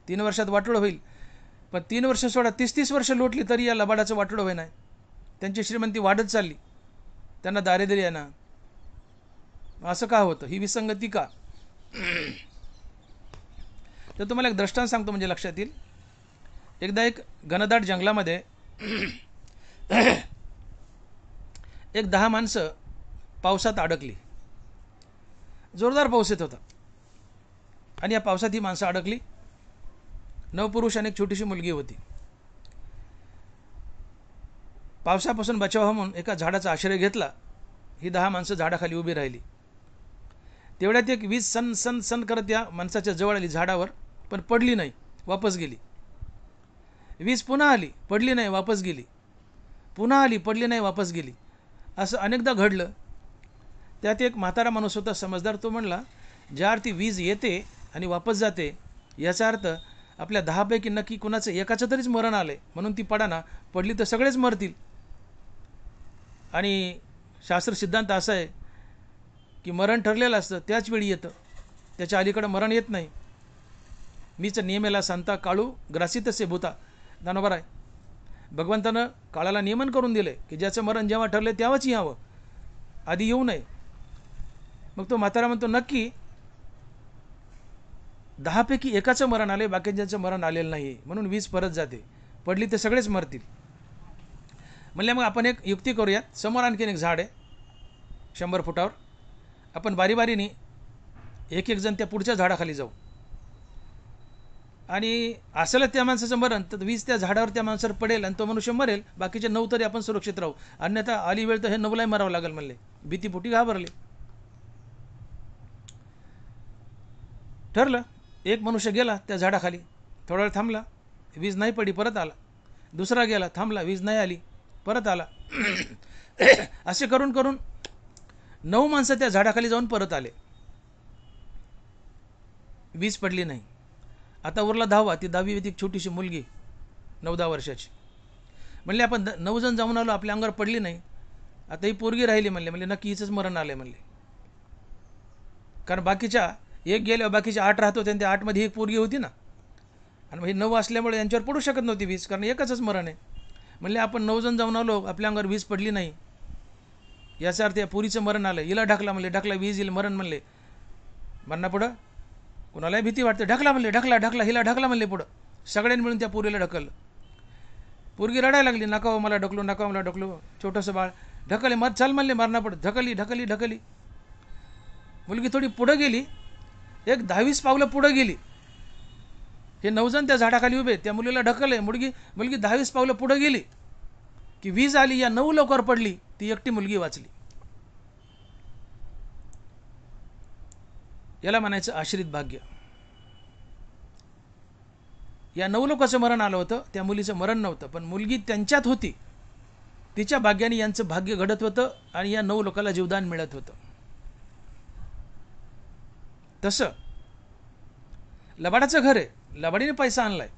3 वर्षात वाटोळं होईल. पण 3 वर्ष सोडा, 30-30 वर्ष लोटली तरी या लबाडाचं वाटोळं होईना. त्यांची श्रीमंती वाढत चालली, त्यांना दारिद्र्य आहे ना. असं का होतं? ही विसंगती का? तर तुम्हाला एक दृष्टांत सांगतो म्हणजे लक्षात येईल. एकदा एक घनदाट जंगलामध्ये एक 10 माणसं पावसात अडकली. जोरदार पाऊस येत होता आणि या पावसात ही माणसं अडकली. 9 पुरुष आणि एक छोटीशी मुलगी होती. पावसापासून बचाव म्हणून एका झाडाचा आश्रय घेतला. ही 10 माणसं झाडाखाली उभी राहिली. तेवढ्यात एक वीज सन सन सन करत या माणसाच्या जवळ आली झाडावर, पण पडली नाही, वापस गेली. वीज पुन्हा आली, पडली नाही, वापस गेली. पुन्हा आली, पडली नाही, वापस गेली. असं अनेकदा घडलं. त्यात एक म्हातारा माणूस होता, समजदार. तो म्हणला, ज्या अर्थी वीज येते आणि वापस जाते, याचा अर्थ आपल्या 10 पैकी नक्की कुणाचं एकाचं तरीच मरण आलंय, म्हणून ती पडाना. पडली तर सगळेच मरतील. आणि शास्त्र सिद्धांत असा आहे की मरण ठरलेलं असतं, त्याच वेळी येतं, त्याच्या अलीकडं मरण येत नाही. मीच नियमेला सांता काळू ग्रासितसे भूता. बरोबर आहे. भगवंतानं काळाला नियमन करून दिले की ज्याचं मरण जेव्हा ठरले तेव्हाच यावं, आधी येऊ नये. मग तो म्हातारा म्हणतो, नक्की? 10पैकी एकाचं मरण आले, बाकीच्यांचं मरण आलेलं नाही, म्हणून वीज परत जाते. पडली तर सगळेच मरतील. म्हणले मग आपण एक युक्ती करूयात. समोर आणखीन एक झाड आहे 100 फुटावर. आपण बारीबारीने एक एक जण त्या पुढच्या झाडाखाली जाऊ आणि असलं त्या माणसाचं मरण तर वीज त्या झाडावर त्या माणसावर पडेल आणि तो मनुष्य मरेल, बाकीचे 9 तरी आपण सुरक्षित राहू. अन्यथा आली वेळ तर हे 9लाही मरावं लागेल म्हणले. भीतीपोटी घाबरले. ठरलं. एक मनुष्य गेला त्या झाडाखाली, थोडा वेळ थांबला, वीज नाही पडली, परत आला. दुसरा गेला, थांबला, वीज नाही आली, परत आला. असे करून करून 9 माणसं त्या झाडाखाली जाऊन परत आले. वीज पडली नाही. आता उरला 10वा. ती 10वी होती एक छोटीशी मुलगी 9-10 वर्षाची. म्हणले आपण 9 जण जाऊन आलो, आपल्या अंगावर पडली नाही, आता ही पोरगी राहिली. म्हणले नक्की हिचंच मरण आलंय म्हणले. कारण बाकीच्या एक गेल्यावर बाकीचे 8 राहत होते आणि त्या 8मध्ये एक पोरगी होती ना, आणि मग 9 असल्यामुळे यांच्यावर पडू शकत नव्हती वीज, कारण एकच मरण आहे. म्हणले आपण 9 जण जाऊन आलो, आपल्या अंगावर वीज पडली नाही, याचा अर्थ या पोरीचं मरण आलं. हिला ढकला म्हणले, ढकला वीज येईल मरण म्हणले. मरणा पुढं कुणालाही भीती वाटते. ढकला म्हणले, ढकला ढकला, हिला ढकला म्हणले पुढं. सगळ्यांनी मिळून त्या पोरीला ढकललं. पोरगी रडायला लागली, नका हो मला ढकलू, नका मला ढकलू. छोटंसं बाळ ढकले, मर चाल म्हणले, मरणा पुढं. ढकली ढकली ढकली. मुलगी थोडी पुढं गेली, एक 10-20 पावलं पुढं गेली. हे 9 जण त्या झाडाखाली उभे, त्या मुलीला ढकलले. मुलगी 10-20 पावलं पुढं गेली की वीज आली. या 9 लोकांवर पडली, ती एकटी मुलगी वाचली. याला म्हणायचं आश्रित भाग्य. या 9 लोकांचं मरण आलं होतं, त्या मुलीचं मरण नव्हतं, पण मुलगी त्यांच्यात होती. तिच्या भाग्याने यांचं भाग्य घडत होतं आणि या 9 लोकांना जीवदान मिळत होतं. तसं लबाडाचं घर आहे, लबाडीने पैसा आणलाय,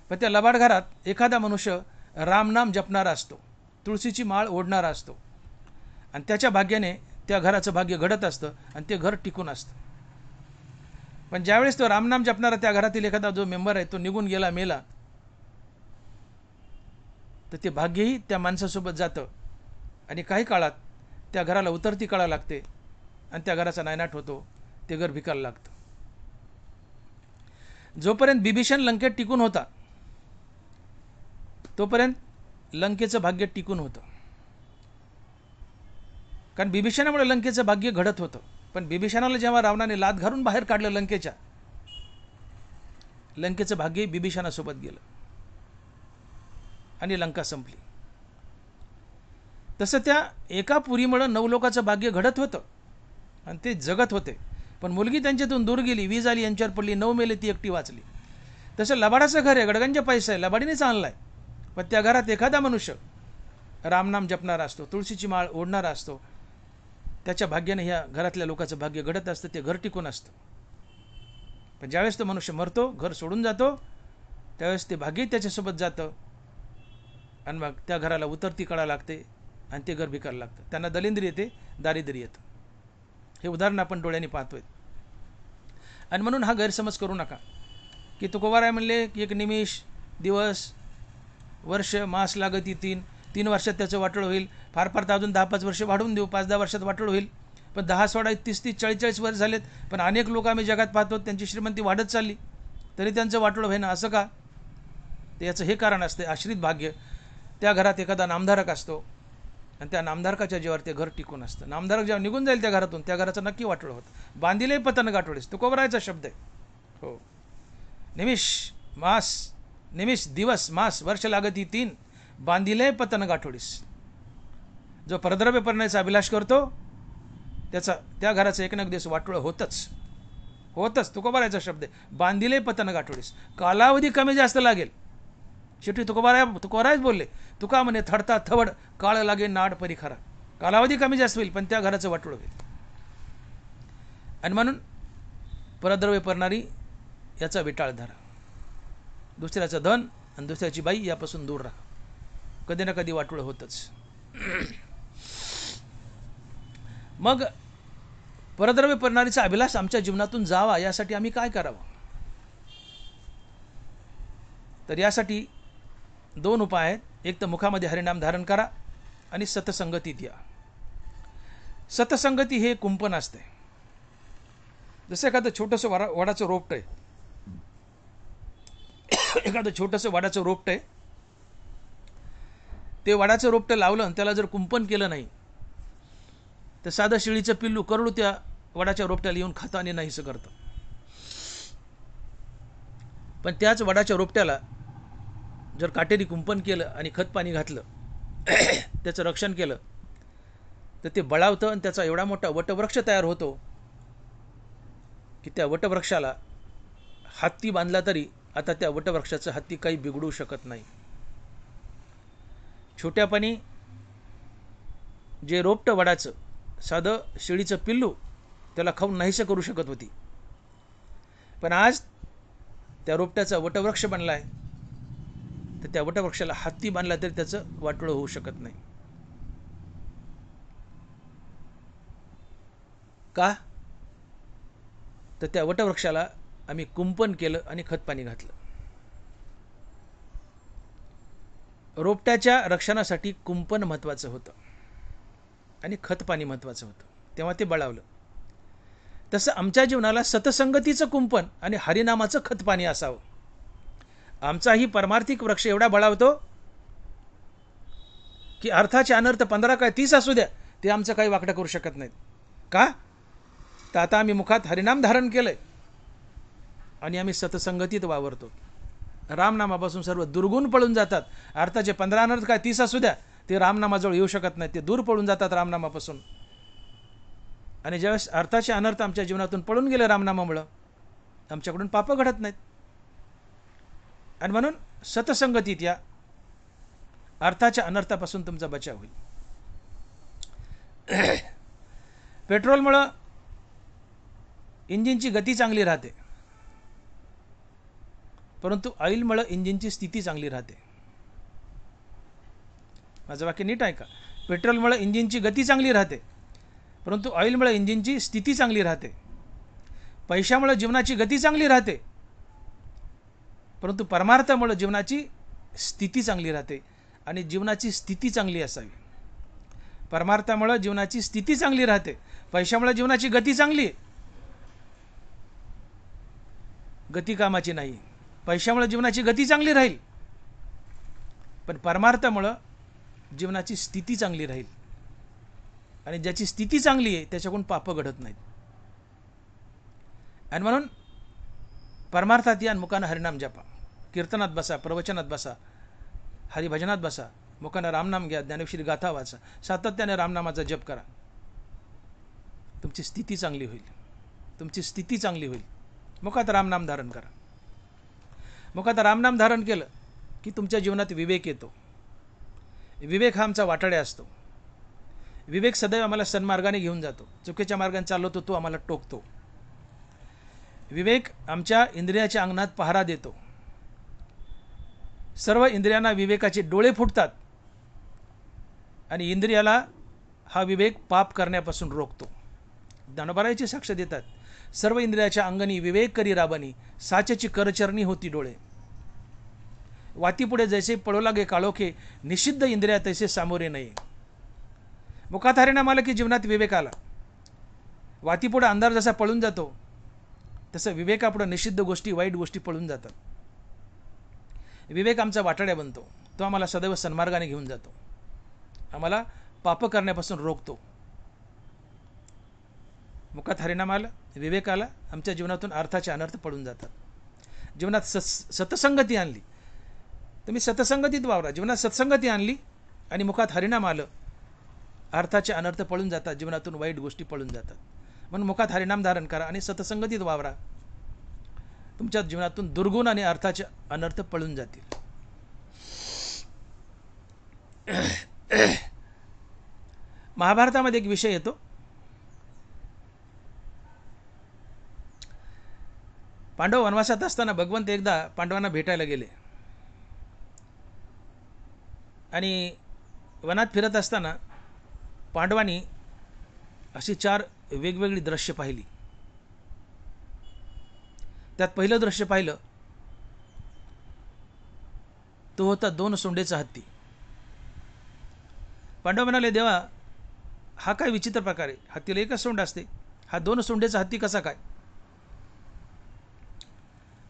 पण त्या लबाड घरात एखादा मनुष्य रामनाम जपणारा असतो, तुळशीची माळ ओढणारा असतो, आणि त्याच्या भाग्याने त्या घराचं भाग्य घडत असतं आणि ते घर टिकून असतं. पण ज्यावेळेस तो रामनाम जपणारा त्या घरातील एखादा जो मेंबर आहे तो निघून गेला, मेला, तर ते भाग्यही त्या माणसासोबत जातं आणि काही काळात त्या घराला उतरती कळा लागते आणि त्या घराचा नायनाट होतो, ते घर भिकायला लागतं. जोपर्यंत बिभीषण लंकेत टिकून होता तोपर्यंत लंकेचं भाग्य टिकून होतं, कारण बिभीषणामुळे लंकेचं भाग्य घडत होतं. पण बिभीषणाला जेव्हा रावणाने लाद घालून बाहेर काढलं लंकेच्या, लंकेचं भाग्य बिभीषणासोबत गेलं आणि लंका संपली. तसं त्या एका पुरीमुळे 9 लोकांचं भाग्य घडत होतं आणि ते जगत होते. पण मुलगी त्यांच्यातून दूर गेली, वीज आली, यांच्यावर पडली, 9 मेले, ती एकटी वाचली. तसं लबाडाचं घर आहे, गडगंज पैसा आहे, लबाडीनेच आणलाय, पण त्या घरात एखादा मनुष्य रामनाम जपणारा असतो, तुळशीची माळ ओढणारा असतो, त्याच्या भाग्याने ह्या घरातल्या लोकांचं भाग्य घडत असतं, ते घर टिकून असतं. पण ज्यावेळेस तो मनुष्य मरतो, घर सोडून जातो, त्यावेळेस ते भाग्य त्याच्यासोबत जातं आणि मग त्या घराला उतरती कळा लागते आणि ते घर भिकायला लागतं. त्यांना दलिंद्री येते, दारिद्र्य येतं. हे उदाहरण आपण डोळ्यांनी पाहतोय. आणि म्हणून हा गैरसमज करू नका की तुकोबाराय म्हणले की एक निमिष, दिवस, वर्ष, मास लागती 3 वर्षात त्याचं वाटोळ होईल. फार फार तर अजून 10-5 वर्ष वाढवून देऊ, 5-10 वर्षात वाटोळ होईल. पण 10 सोळा 30-30 40-40 वर्ष झालेत, पण अनेक लोक आम्ही जगात पाहतो त्यांची श्रीमंती वाढत चालली, तरी त्यांचं वाटोळ होईना. असं का? तर याचं हे कारण असते आश्रित भाग्य. त्या घरात एखादा नामधारक असतो आणि त्या नामधारकाच्या जीवावर ते घर टिकून असतं. नामधारक जेव्हा निघून जाईल त्या घरातून, त्या घराचं नक्की वाटोळ होतं. बांधिले पतन गाठोडीस, तुकोबारायचा शब्द आहे. हो, निमिष, दिवस, मास, वर्ष लागती 3, बांधिले पतन गाठोडीस. जो परद्रव्य करण्याचा अभिलाष करतो त्याचा, त्या घराचं एक ना एक दिवस वाटोळ होतच. तुकोबारायचा शब्द आहे. बांधिले पतन गाठोडीस. कालावधी कमी जास्त लागेल. शेवटी तुकोबारायच बोलले, तुका म्हणे थडता थवड, काळ लागे नाड परी खरा. कालावधी कमी जास्त होईल, पण त्या घराचं वाटोळ होईल. आणि म्हणून परद्रव्य करणारी याचा विटाळ धरा. दुसऱ्याचं धन आणि दुसऱ्याची बाई यापासून दूर राहा. कधी ना कधी वाटोळ होतच. मग परद्रव्य करणारीचा अभिलाष आमच्या जीवनातून जावा यासाठी आम्ही काय करावं? तर यासाठी 2 उपाय आहेत. एक तर मुखामध्ये हरिनाम धारण करा आणि सतसंगतीत या. सतसंगती हे कुंपण असते. जसं एखादं छोटंसं वडाचं रोपटं आहे, एखादं छोटंसं वडाचं रोपटं आहे, ते वडाचं रोपटं लावलं आणि त्याला जर कुंपण केलं नाही तर साधं शेळीचं पिल्लू करडू त्या वडाच्या रोपट्याला येऊन खातं आणि नाहीसं करतं. पण त्याच वडाच्या रोपट्याला जर काटेरी कुंपण केलं आणि खत पाणी घातलं, त्याचं रक्षण केलं, तर ते बळावतं आणि त्याचा एवढा मोठा वटवृक्ष तयार होतो की त्या वटवृक्षाला हत्ती बांधला तरी आता त्या वटवृक्षाचं हत्ती काही बिघडू शकत नाही. छोट्यापणी जे रोपटं वडाचं साधं शेळीचं पिल्लू त्याला खाऊन नाहीसं करू शकत होती, पण आज त्या रोपट्याचा वटवृक्ष बनला आहे, तर त्या वटवृक्षाला हत्ती बांधला तरी त्याचं वाटोळं होऊ शकत नाही. का? तर त्या वटवृक्षाला आम्ही कुंपण केलं आणि खतपाणी घातलं. रोपट्याच्या रक्षणासाठी कुंपण महत्त्वाचं होतं आणि खतपाणी महत्त्वाचं होतं, तेव्हा ते बळावलं. तसं आमच्या जीवनाला सतसंगतीचं कुंपण आणि हरिनामाचं खतपाणी असावं. आमचाही परमार्थिक वृक्ष एवढा बळावतो की अर्थाचे अनर्थ 15 काय 30 असू द्या, ते आमचं काही वाकडं करू शकत नाहीत. का? तर आता आम्ही मुखात हरिनाम धारण केलंय आणि आम्ही सतसंगतीत वावरतो. रामनामापासून सर्व दुर्गुण पळून जातात. अर्थाचे 15 अनर्थ काय 30 असू द्या, ते रामनामाजवळ येऊ शकत नाहीत, ते दूर पळून जातात रामनामापासून. आणि ज्यावेळेस अर्थाचे अनर्थ आमच्या जीवनातून पळून गेले रामनामामुळं, आमच्याकडून पापं घडत नाहीत. आणि म्हणून सतसंगतीत या, अर्थाच्या अनर्थापासून तुमचा बचाव होईल. पेट्रोलमुळं इंजिनची गती चांगली राहते, परंतु ऑइलमुळं इंजिनची स्थिती चांगली राहते. माझं वाक्य नीट आहे का? पेट्रोलमुळं इंजिनची गती चांगली राहते, परंतु ऑइलमुळे इंजिनची स्थिती चांगली राहते. पैशामुळे जीवनाची गती चांगली राहते, परंतु परमार्थामुळे जीवनाची स्थिती चांगली राहते. आणि जीवनाची स्थिती चांगली असावी. परमार्थामुळे जीवनाची स्थिती चांगली राहते, पैशामुळे जीवनाची गती चांगली आहे, गती कामाची नाही. पैशामुळे जीवनाची गती चांगली राहील, पण परमार्थामुळे जीवनाची स्थिती चांगली राहील. आणि ज्याची स्थिती चांगली आहे त्याच्याकडून पापं घडत नाहीत. आणि म्हणून परमार्थात या, मुखानं हरिनाम जपा, कीर्तनात बसा, प्रवचनात बसा, हरिभजनात बसा, मुखानं रामनाम घ्या, ज्ञानेश्वरी गाथा वाचा, सातत्याने रामनामाचा जप करा. तुमची स्थिती चांगली होईल, तुमची स्थिती चांगली होईल. मुखात रामनाम धारण करा. मुखात रामनाम धारण केलं की तुमच्या जीवनात विवेक येतो. विवेक हा आमचा वाटाड्या असतो. विवेक सदैव आम्हाला सन्मार्गाने घेऊन जातो. चुकीच्या मार्गाने चालवतो तो आम्हाला टोकतो. विवेक आमच्या इंद्रियाच्या अंगणात पहारा देतो. सर्व इंद्रियांना विवेकाचे डोळे फुटतात आणि इंद्रियाला हा विवेक पाप करण्यापासून रोखतो. ज्ञानोबारायची साक्ष देतात, सर्व इंद्रियाच्या अंगणी विवेक करी राबणी, साचेची करचरणी होती डोळे. वातीपुढे जैसे पळो लागे काळोखे, निषिद्ध इंद्रिया तैसे सामोरे नये. मुखात हरिनाम आलं की जीवनात विवेक आला. वातीपुढे अंधार जसा पळून जातो तसं विवेकापुढे निषिद्ध गोष्टी, वाईट गोष्टी पळून जातात. विवेक आमचा वाटाड्या बनतो. तो आम्हाला सदैव सन्मार्गाने घेऊन जातो, आम्हाला पाप करण्यापासून रोखतो. मुखात हरिनाम आलं, विवेक आला, आमच्या जीवनातून अर्थाचे अनर्थ पळून जातात. जीवनात सतसंगती आणली, तुम्ही सतसंगतीत वावरा. जीवनात सत्संगती आणली आणि मुखात हरिनाम आलं, अर्थाचे अनर्थ पळून जातात, जीवनातून वाईट गोष्टी पळून जातात. म्हणून मुखात हरिनाम धारण करा आणि सतसंगतीत वावरा. तुमच्या जीवनातून दुर्गुण आणि अर्थाचे अनर्थ पळून जातील. महाभारतामध्ये एक विषय येतो. पांडव वनवासात असताना भगवंत एकदा पांडवांना भेटायला गेले आणि वनात फिरत असताना पांडवांनी अशी 4 वेगवेगळी दृश्य पाहिली. त्यात पहिलं दृश्य पाहिलं तो होता 2 सोंडेचा हत्ती. पांडव म्हणाले, देवा हा काय विचित्र प्रकार आहे, हत्तीला एकच सोंड असते, हा 2 सोंडेचा हत्ती कसा काय?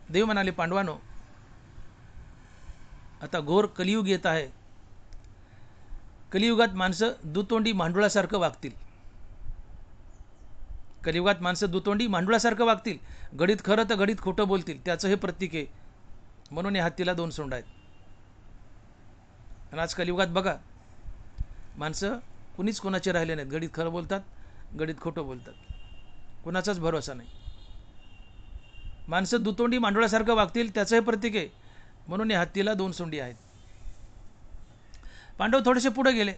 देव म्हणाले, पांडवांनो, आता घोर कलियुग येत आहे. कलियुगात माणसं दुतोंडी मांडुळासारखं वागतील. कलियुगात माणसं दुतोंडी मांडुळासारखं वागतील. घडीत खरं तर घडीत खोटं बोलतील. त्याचं हे प्रतीक आहे. म्हणून या हत्तीला 2 सोंड आहेत. आणि आज कलियुगात बघा, माणसं कुणीच कोणाचे राहिले नाहीत. घडीत खरं बोलतात, घडीत खोटं बोलतात. कुणाचाच भरोसा नाही. माणसं दुतोंडी मांडुळासारखं वागतील, त्याचं हे प्रतीक आहे. म्हणून या हत्तीला 2 सोंडी आहेत. पांडव थोडेसे पुढे गेले.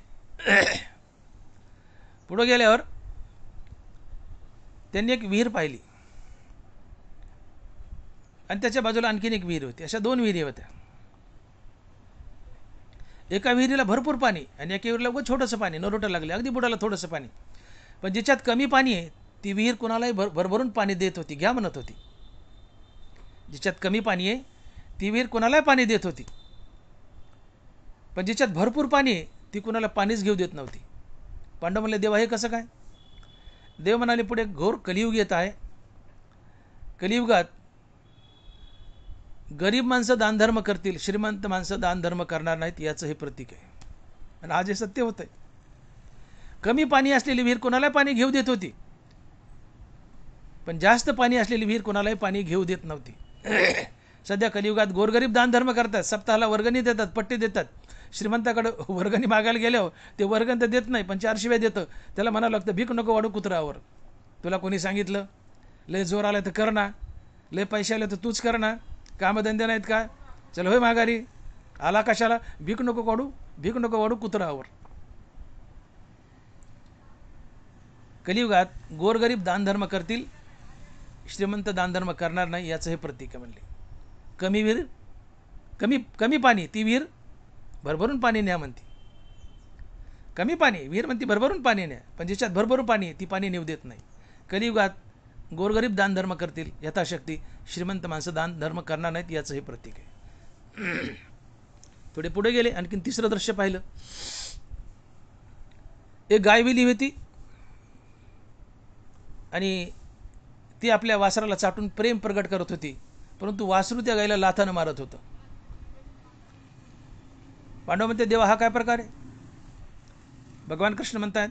पुढे गेल्यावर त्यांनी एक विहीर पाहिली आणि त्याच्या बाजूला आणखीन एक विहीर होती. अशा 2 विहिरी होत्या. एका विहिरीला भरपूर पाणी आणि एका विहिरीला उगाच छोटंसं पाणी, नरोटं लागले, अगदी बुडाला थोडंसं पाणी. पण ज्याच्यात कमी पाणी आहे ती विहीर कुणालाही भरभरून पाणी देत होती, घ्या म्हणत होती. ज्याच्यात कमी पाणी आहे ती विहीर कुणालाही पाणी देत होती. पण ज्याच्यात भरपूर पाणी आहे ती कुणाला पाणीच घेऊ देत नव्हती. पांडव म्हणले, देवा हे कसं काय? देव म्हणाले, पुढे घोर कलियुग येत आहे. कलियुगात गरीब माणसं दानधर्म करतील, श्रीमंत माणसं दानधर्म करणार नाहीत, याचं हे प्रतीक आहे. आणि आज हे सत्य होतंय. कमी पाणी असलेली विहीर कोणालाही पाणी घेऊ देत होती, पण जास्त पाणी असलेली विहीर कोणालाही पाणी घेऊ देत नव्हती. सध्या कलियुगात गोरगरीब दानधर्म करतात, सप्ताहाला वर्गणी देतात, पट्टी देतात. श्रीमंताकडे वर्गणी मागायला गेल्यावर ते वर्गण तर देत नाही, पण 4 शिव्या देतं. त्याला म्हणावं लागतं, भीक नको वाढू कुत्र्यावर. तुला कोणी सांगितलं? लय जोर आला तर कर ना, लय पैसे आले तर तूच कर ना, कामधंदे नाहीत का? चल होय माघारी, आला कशाला? भीक नको वाढू कुत्र्यावर. कलियुगात गोरगरीब दानधर्म करतील, श्रीमंत दानधर्म करणार नाही, याचं हे प्रतीक आहे. म्हणले, कमी विहीर, कमी पाणी, ती विहीर भरभरून पाणी न्या म्हणते. कमी पाणी विहीर म्हणते भरभरून पाणी न्या, पण ज्याच्यात भरभरून पाणी आहे ती पाणी नेऊ देत नाही. कलियुगात गोरगरीब दानधर्म करतील यथाशक्ती, श्रीमंत माणसं दानधर्म करणार नाहीत, याचं हे प्रतीक आहे. थोडे पुढे गेले, आणखीन 3रं दृश्य पाहिलं. एक गाय विली होती आणि ती आपल्या वासराला चाटून प्रेम प्रगट करत होती, परंतु वासरू त्या गायला लाथानं मारत होतं. पांडव म्हणते, देवा हा काय प्रकार आहे? भगवान कृष्ण म्हणतात,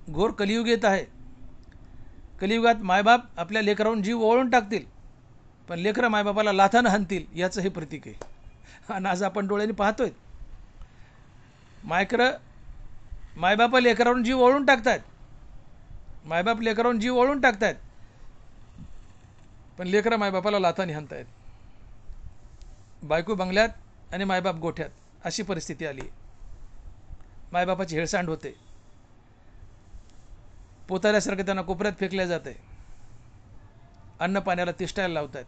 घोर कलियुग येत आहे. कलियुगात मायबाप आपल्या लेकरावरून जीव ओवाळून टाकतील, पण लेकरं मायबापाला लाथानं हाणतील, याचं हे प्रतीक आहे. आणि आज आपण डोळ्यांनी पाहतोय, मायबाप लेकरावरून जीव ओवाळून टाकतात. मायबाप लेकरावरून जीव ओवाळून टाकतात, पण लेकरं मायबापाला लाथाने हाणतायत. बायको बंगल्यात आणि मायबाप गोठ्यात, अशी परिस्थिती आली. मायबापाची हेळसांड होते. पोताऱ्यासारखं त्यांना कोपऱ्यात फेकल्या जाते. अन्न पाण्याला तिष्ठायला लावतात.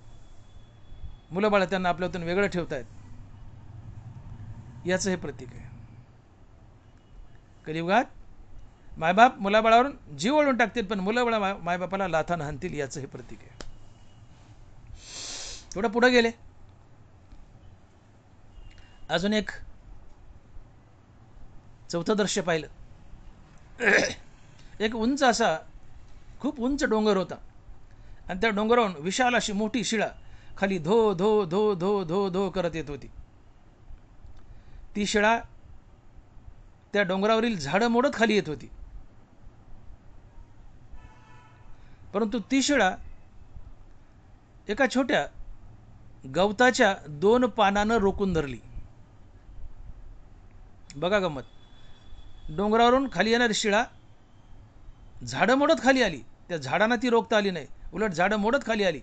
मुलं बाळं त्यांना आपल्यातून वेगळं ठेवतात. याचं हे प्रतीक आहे. कलियुगात मायबाप मुलाबाळावरून जीव ओढून टाकतील, पण मुलं मायबापाला लाथानं हाणतील, याचं हे प्रतीक आहे. थोडं पुढे गेले, अजून एक 4थं दृश्य पाहिलं. एक उंच असा, खूप उंच डोंगर होता आणि त्या डोंगरावरून विशाल अशी मोठी शिळा खाली धो धो धो धो धो धो करत येत होती. ती शिळा त्या डोंगरावरील झाडं मोडत खाली येत होती, परंतु ती शिळा एका छोट्या गवताच्या 2 पानानं रोखून धरली. बघा गंमत, डोंगरावरून खाली येणारी शिळा झाडं मोडत खाली आली, त्या झाडांना ती रोखता आली नाही, उलट झाडं मोडत खाली आली,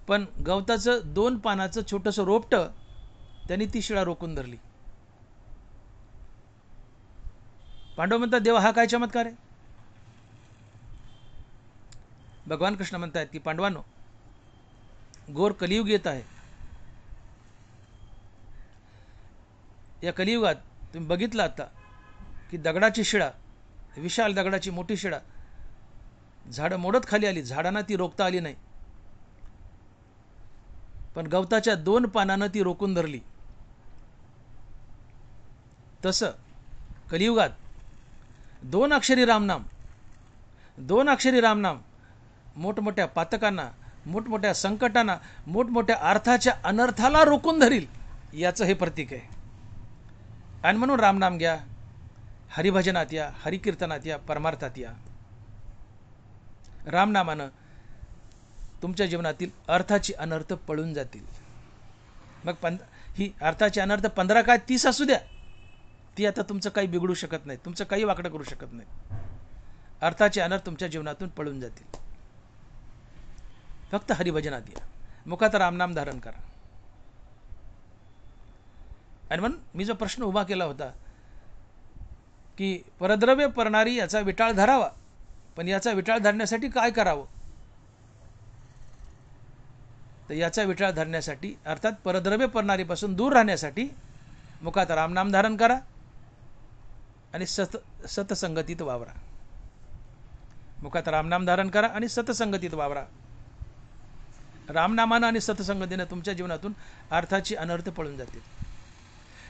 पण गवताचं 2 पानाचं छोटंसं रोपटं त्यांनी ती शिळा रोखून धरली. पांडव म्हणतात, देवा हा काय चमत्कार आहे? भगवान कृष्ण म्हणतात की पांडवांनो, घोर कलियुग येत आहे. या कलियुगात तुम्ही बघितलं आता की दगडाची शिळा, विशाल दगडाची मोठी शिळा झाडं मोडत खाली आली, झाडांना ती रोखता आली नाही, पण गवताच्या 2 पानानं ती रोखून धरली. तसं कलियुगात 2 अक्षरी रामनाम मोठमोठ्या पातकांना, मोठमोठ्या संकटांना, मोठमोठ्या अर्थाच्या अनर्थाला रोखून धरील, याचं हे प्रतीक आहे. आणि म्हणून रामनाम घ्या, हरिभजनात या, हरिकीर्तनात या, परमार्थात या. रामनामानं तुमच्या जीवनातील अर्थाची अनर्थ पळून जातील. मग ही अर्थाची अनर्थ 15 काय 30 असू द्या, ती आता तुमचं काही बिघडू शकत नाही, तुमचं काही वाकडं करू शकत नाही. अर्थाचे अनर्थ तुमच्या जीवनातून पळून जातील. फक्त हरिभजनात या, मुखात रामनाम धारण करा. आणि म्हणून मी जो प्रश्न उभा केला होता की परद्रव्य परणारी याचा विटाळ धरावा, पण याचा विटाळ धरण्यासाठी काय करावं? तर याचा विटाळ धरण्यासाठी, अर्थात परद्रव्य परणारीपासून दूर राहण्यासाठी मुखात रामनाम धारण करा आणि सतसंगतीत वावरा. मुखात रामनाम धारण करा आणि सतसंगतीत वावरा. रामनामानं आणि सतसंगतीनं तुमच्या जीवनातून अर्थाची अनर्थ पळून जातील.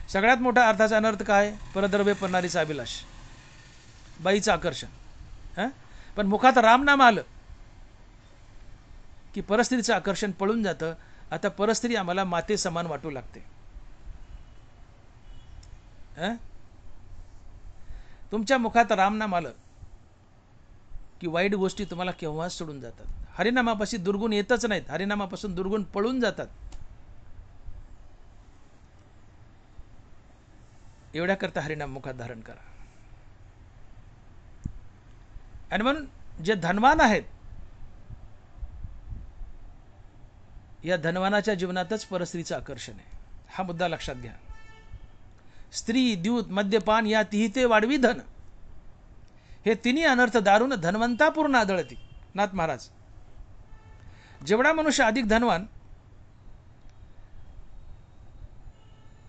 सगळ्यात मोठा अर्थाचा अनर्थ काय? परद्रव्य परणारीचा अभिलाष, बाईचं आकर्षण. पण मुखात रामनाम आलं की परस्त्रीचं आकर्षण पळून जातं. आता परस्त्री आम्हाला माते समान वाटू लागते. तुमच्या मुखात रामनाम आलं की वाईट गोष्टी तुम्हाला केव्हाच सोडून जातात. हरिनामापाशी दुर्गुण येतच नाहीत, हरिनामापासून दुर्गुण पळून जातात. एवढ्याकरता हरिनाम मुखात धारण करा. आणि म्हणून जे धनवान आहेत, या धनवानाच्या जीवनातच परस्त्रीचं आकर्षण आहे. हा मुद्दा लक्षात घ्या. स्त्री, द्यूत, मद्यपान या तिही ते वाढवी धन, हे तिन्ही अनर्थ दारून धनवंतापूर्ण आदळती. नाथ महाराज, जेवढा मनुष्य अधिक धनवान,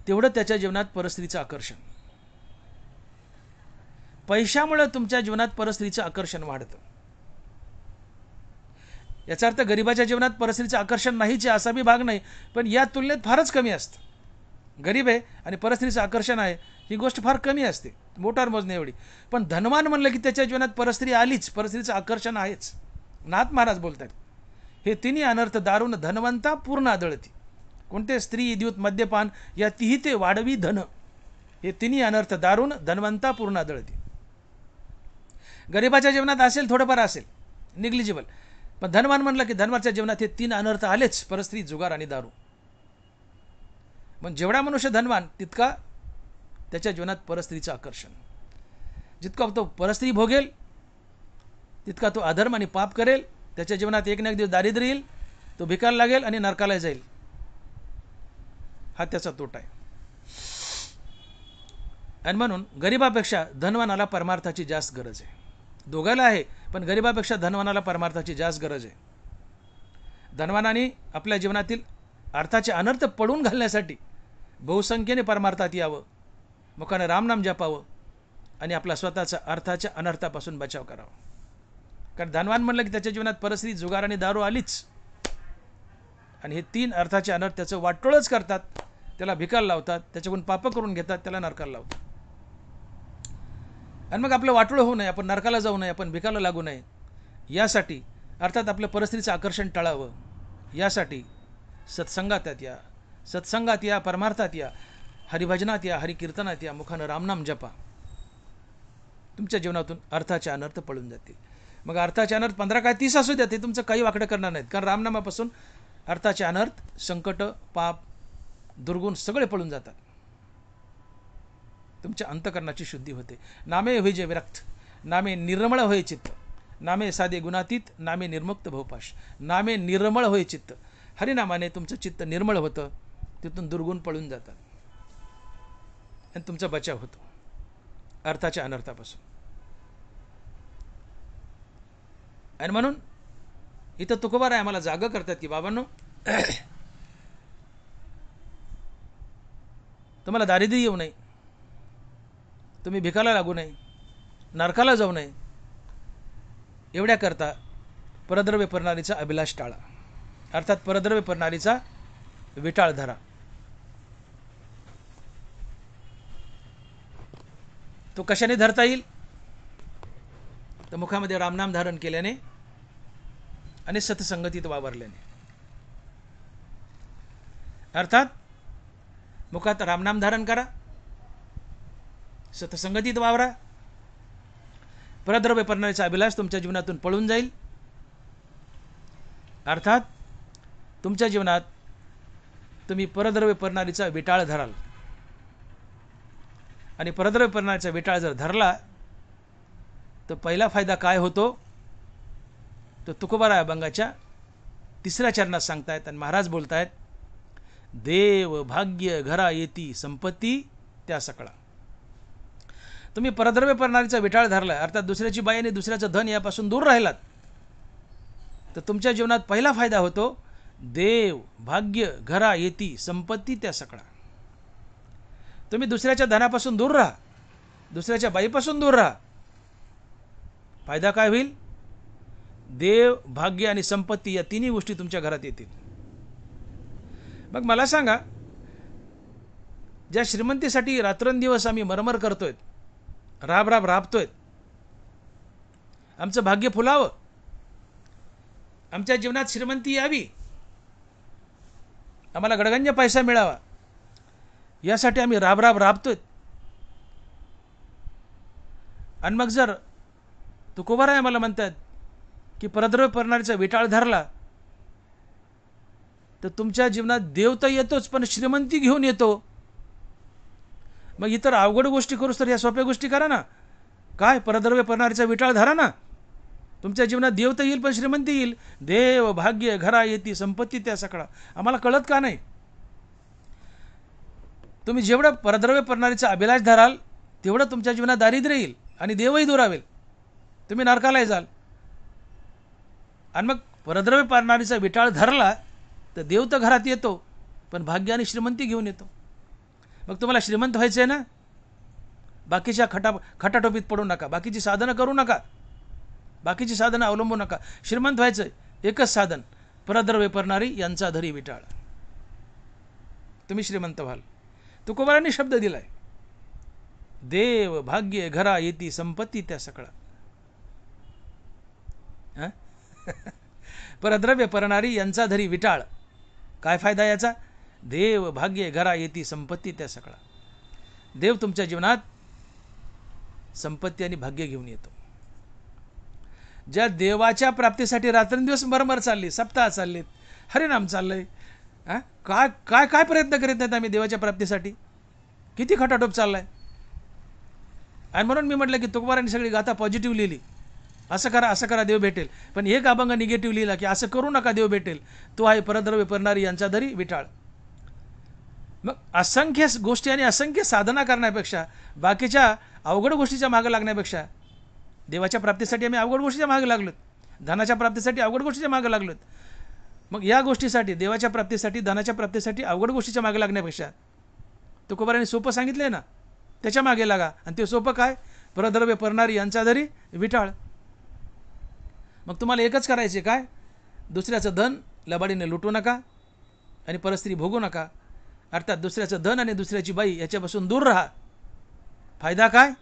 तेवढं त्याच्या जीवनात परस्त्रीचं आकर्षण. पैशामुळे तुमच्या जीवनात परस्त्रीचं आकर्षण वाढतं. याचा अर्थ गरिबाच्या जीवनात परस्त्रीचं आकर्षण नाहीच असा बी भाग नाही, पण या तुलनेत फारच कमी असतं. गरीब आहे आणि परस्त्रीचं आकर्षण आहे, ही गोष्ट फार कमी असते, मोटार मोजणे एवढी. पण धनवान म्हणलं की त्याच्या जीवनात परस्त्री आलीच, परस्त्रीचं आकर्षण आहेच. नाथ महाराज बोलतात, हे तिन्ही अनर्थ दारून धनवंता पूर्ण आदळती. कोणते? स्त्री, द्यूत, मद्यपान या तिही ते वाढवी धन, हे तिन्ही अनर्थ दारून धनवंता पूर्ण आदळती. गरिबाच्या जीवनात असेल, थोडंफार असेल, निग्लिजिबल. पण धनवान म्हणलं की धनवाच्या जीवनात हे 3 अनर्थ आलेच, परस्त्री, जुगार आणि दारू. मग जेवढा मनुष्य धनवान, तितका त्याच्या जीवनात परस्त्रीचं आकर्षण. जितका तो परस्त्री भोगेल, तितका तो अधर्म आणि पाप करेल. त्याच्या जीवनात एक ना एक दिवस दारिद्र्य येईल, तो भिकायला लागेल आणि नरकाला जाईल. हा त्याचा तोटा आहे. आणि म्हणून गरिबापेक्षा धनवानाला परमार्थाची जास्त गरज आहे. दोघाला आहे, पण गरिबापेक्षा धनवानाला परमार्थाची जास्त गरज आहे. धनवानाने आपल्या जीवनातील अर्थाचे अनर्थ पळून घालण्यासाठी बहुसंख्येने परमार्थात यावं, मुखाने रामनाम जपावं आणि आपला स्वतःचा अर्थाच्या अनर्थापासून बचाव करावा. कारण धनवान म्हणलं की त्याच्या जीवनात परस्त्री, जुगार आणि दारू आलीच, आणि हे 3 अर्थाचे अनर्थ त्याचं वाटोळच करतात, त्याला भिकायला लावतात, त्याच्याकडून पाप करून घेतात, त्याला नरकाला लावतात. आणि मग आपलं वाटोळं होऊ नये, आपण नरकाला जाऊ नये, आपण भिकायला लागू नये, यासाठी अर्थात आपलं परस्त्रीचं आकर्षण टाळावं, यासाठी सत्संगात या, सत्संगात या, परमार्थात या, हरिभजनात या, हरिकीर्तनात या, मुखानं रामनाम जपा. तुमच्या जीवनातून अर्थाचे अनर्थ पळून जातील. मग अर्थाचे अनर्थ 15 काय 30 असू द्या, ते तुमचं काही वाकडं करणार नाहीत. कारण रामनामापासून अर्थाचे अनर्थ, संकट, पाप, दुर्गुण सगळे पळून जातात. तुमच्या अंतकरणाची शुद्धी होते. नामे होईजे विरक्त, नामे निर्मळ होय चित्त, नामे साधे गुणातीत, नामे निर्मुक्त भवपाश, नामे निर्मळ होय चित्त. हरिनामाने तुमचं चित्त निर्मळ होतं, तिथून दुर्गुण पळून जातात आणि तुमचा बचाव होतो अर्थाच्या अनर्थापासून. आणि म्हणून इथं तुकोबार आहे आम्हाला जागं करतात की बाबांनो, तुम्हाला दारिद्र्य येऊ नये, तुम्ही भिकाला लागू नये, नरकाला जाऊ नये, एवढ्याकरता परद्रव्य परणारीचा अभिलाष टाळा. अर्थात परद्रव्य परणारीचा विटाळ धरा. तो कशाने धरता येईल? तर मुखामध्ये रामनाम धारण केल्याने आणि सत्संगतीत वावरल्याने. अर्थात मुखात रामनाम धारण करा, सतसंगतीत वावरा, परद्रव्य परणारीचा अभिलाष तुमच्या जीवनातून पळून जाईल. अर्थात तुमच्या जीवनात तुम्ही परद्रव्य परणारीचा विटाळ धराल. आणि परद्रव्य परणारीचा विटाळ जर धरला तर पहिला फायदा काय होतो तो तुकोबाराय अभंगाच्या 3ऱ्या चरणात सांगतायत. आणि महाराज बोलतायत, देव भाग्य घरा येती संपत्ती त्या सकळा. तुम्ही परद्रव्य परणारीचा विटाळ धरला, अर्थात दुसऱ्याची बाई आणि दुसऱ्याचं धन यापासून दूर राहिलात, तर तुमच्या जीवनात पहिला फायदा होतो, देव भाग्य घरा येती संपत्ती त्या सकळा. तुम्ही दुसऱ्याच्या धनापासून दूर राहा, दुसऱ्याच्या बाईपासून दूर राहा, फायदा काय होईल? देव भाग्य आणि संपत्ती या तिन्ही गोष्टी तुमच्या घरात येतील. मग मला सांगा, ज्या श्रीमंतीसाठी रात्रंदिवस आम्ही मरमर करतोय, राब राब राबतोय, आमचं भाग्य फुलावं, आमच्या जीवनात श्रीमंती यावी, आम्हाला गडगंज पैसा मिळावा, यासाठी आम्ही राब राब राबतोय. आणि मग जर तुकोबाराय आम्हाला म्हणतात की परद्रव्य परणारीचा विटाळ धरला तर तुमच्या जीवनात देव तर येतोच, पण श्रीमंती घेऊन येतो. मग इतर अवघड गोष्टी करूच तर या सोप्या गोष्टी करा ना. काय? परद्रव्य परणारीचा विटाळ धरा ना. तुमच्या जीवनात देव तर येईल, पण श्रीमंती येईल. देव भाग्य घरा येती संपत्ती त्या सकळा. आम्हाला कळत का नाही? तुम्ही जेवढं परद्रव्य परणारीचा अभिलाष धराल तेवढं तुमच्या जीवनात दारिद्र्य येईल आणि देवही दुरावेल, तुम्ही नरकालाही जाल. आणि मग परद्रव्य परणारीचा विटाळ धरला तर देव तर घरात येतो, पण भाग्य आणि श्रीमंती घेऊन येतो. मग तुम्हाला श्रीमंत व्हायचं आहे ना, बाकीच्या खटाटोपीत पडू नका, बाकीची साधनं करू नका, बाकीची साधनं अवलंबू नका. श्रीमंत व्हायचं एकच साधन, परद्रव्य परणारी यांचा धरी विटाळ, तुम्ही श्रीमंत व्हाल. तुकोबारांनी शब्द दिलाय, देव भाग्य घरा येती संपत्ती त्या सकळा. परद्रव्य परणारी यांचा धरी विटाळ. काय फायदा याचा? देव भाग्य घरा येती संपत्ती त्या सकळा. देव तुमच्या जीवनात संपत्ती आणि भाग्य घेऊन येतो. ज्या देवाच्या प्राप्तीसाठी रात्रंदिवस मरमर चालली, सप्ताह चाललेत, हरिनाम चाललंय, काय काय काय प्रयत्न करीत नाहीत आम्ही देवाच्या प्राप्तीसाठी? किती खटाटोप चाललाय. आणि म्हणून मी म्हटलं की तुकोबारांनी सगळी गाथा पॉझिटिव्ह लिहिली, असं करा देव भेटेल. पण एक अभंग निगेटिव्ह लिहिला की असं करू नका देव भेटेल, तो आहे परद्रव्य परणारी यांचा धरी विटाळ. मग असंख्य गोष्टी आणि असंख्य साधना करण्यापेक्षा, बाकीच्या अवघड गोष्टीच्या मागे लागण्यापेक्षा, देवाच्या प्राप्तीसाठी आम्ही अवघड गोष्टीच्या मागे लागलोत, धनाच्या प्राप्तीसाठी अवघड गोष्टीच्या मागे लागलोत. मग या गोष्टीसाठी, देवाच्या प्राप्तीसाठी, धनाच्या प्राप्तीसाठी अवघड गोष्टीच्या मागे लागण्यापेक्षा तुकोबारांनी सोपं सांगितलंय ना, त्याच्या मागे लागा. आणि ते सोपं काय? परद्रव्य परणारी यांचा धरी विटाळ. मग तुम्हाला एकच करायचे, काय? दुसऱ्याचं धन लबाडीने लुटू नका आणि परस्त्री भोगू नका. अर्थात दुसऱ्याचं धन आणि दुसऱ्याची बाई याच्यापासून दूर राहा. फायदा काय?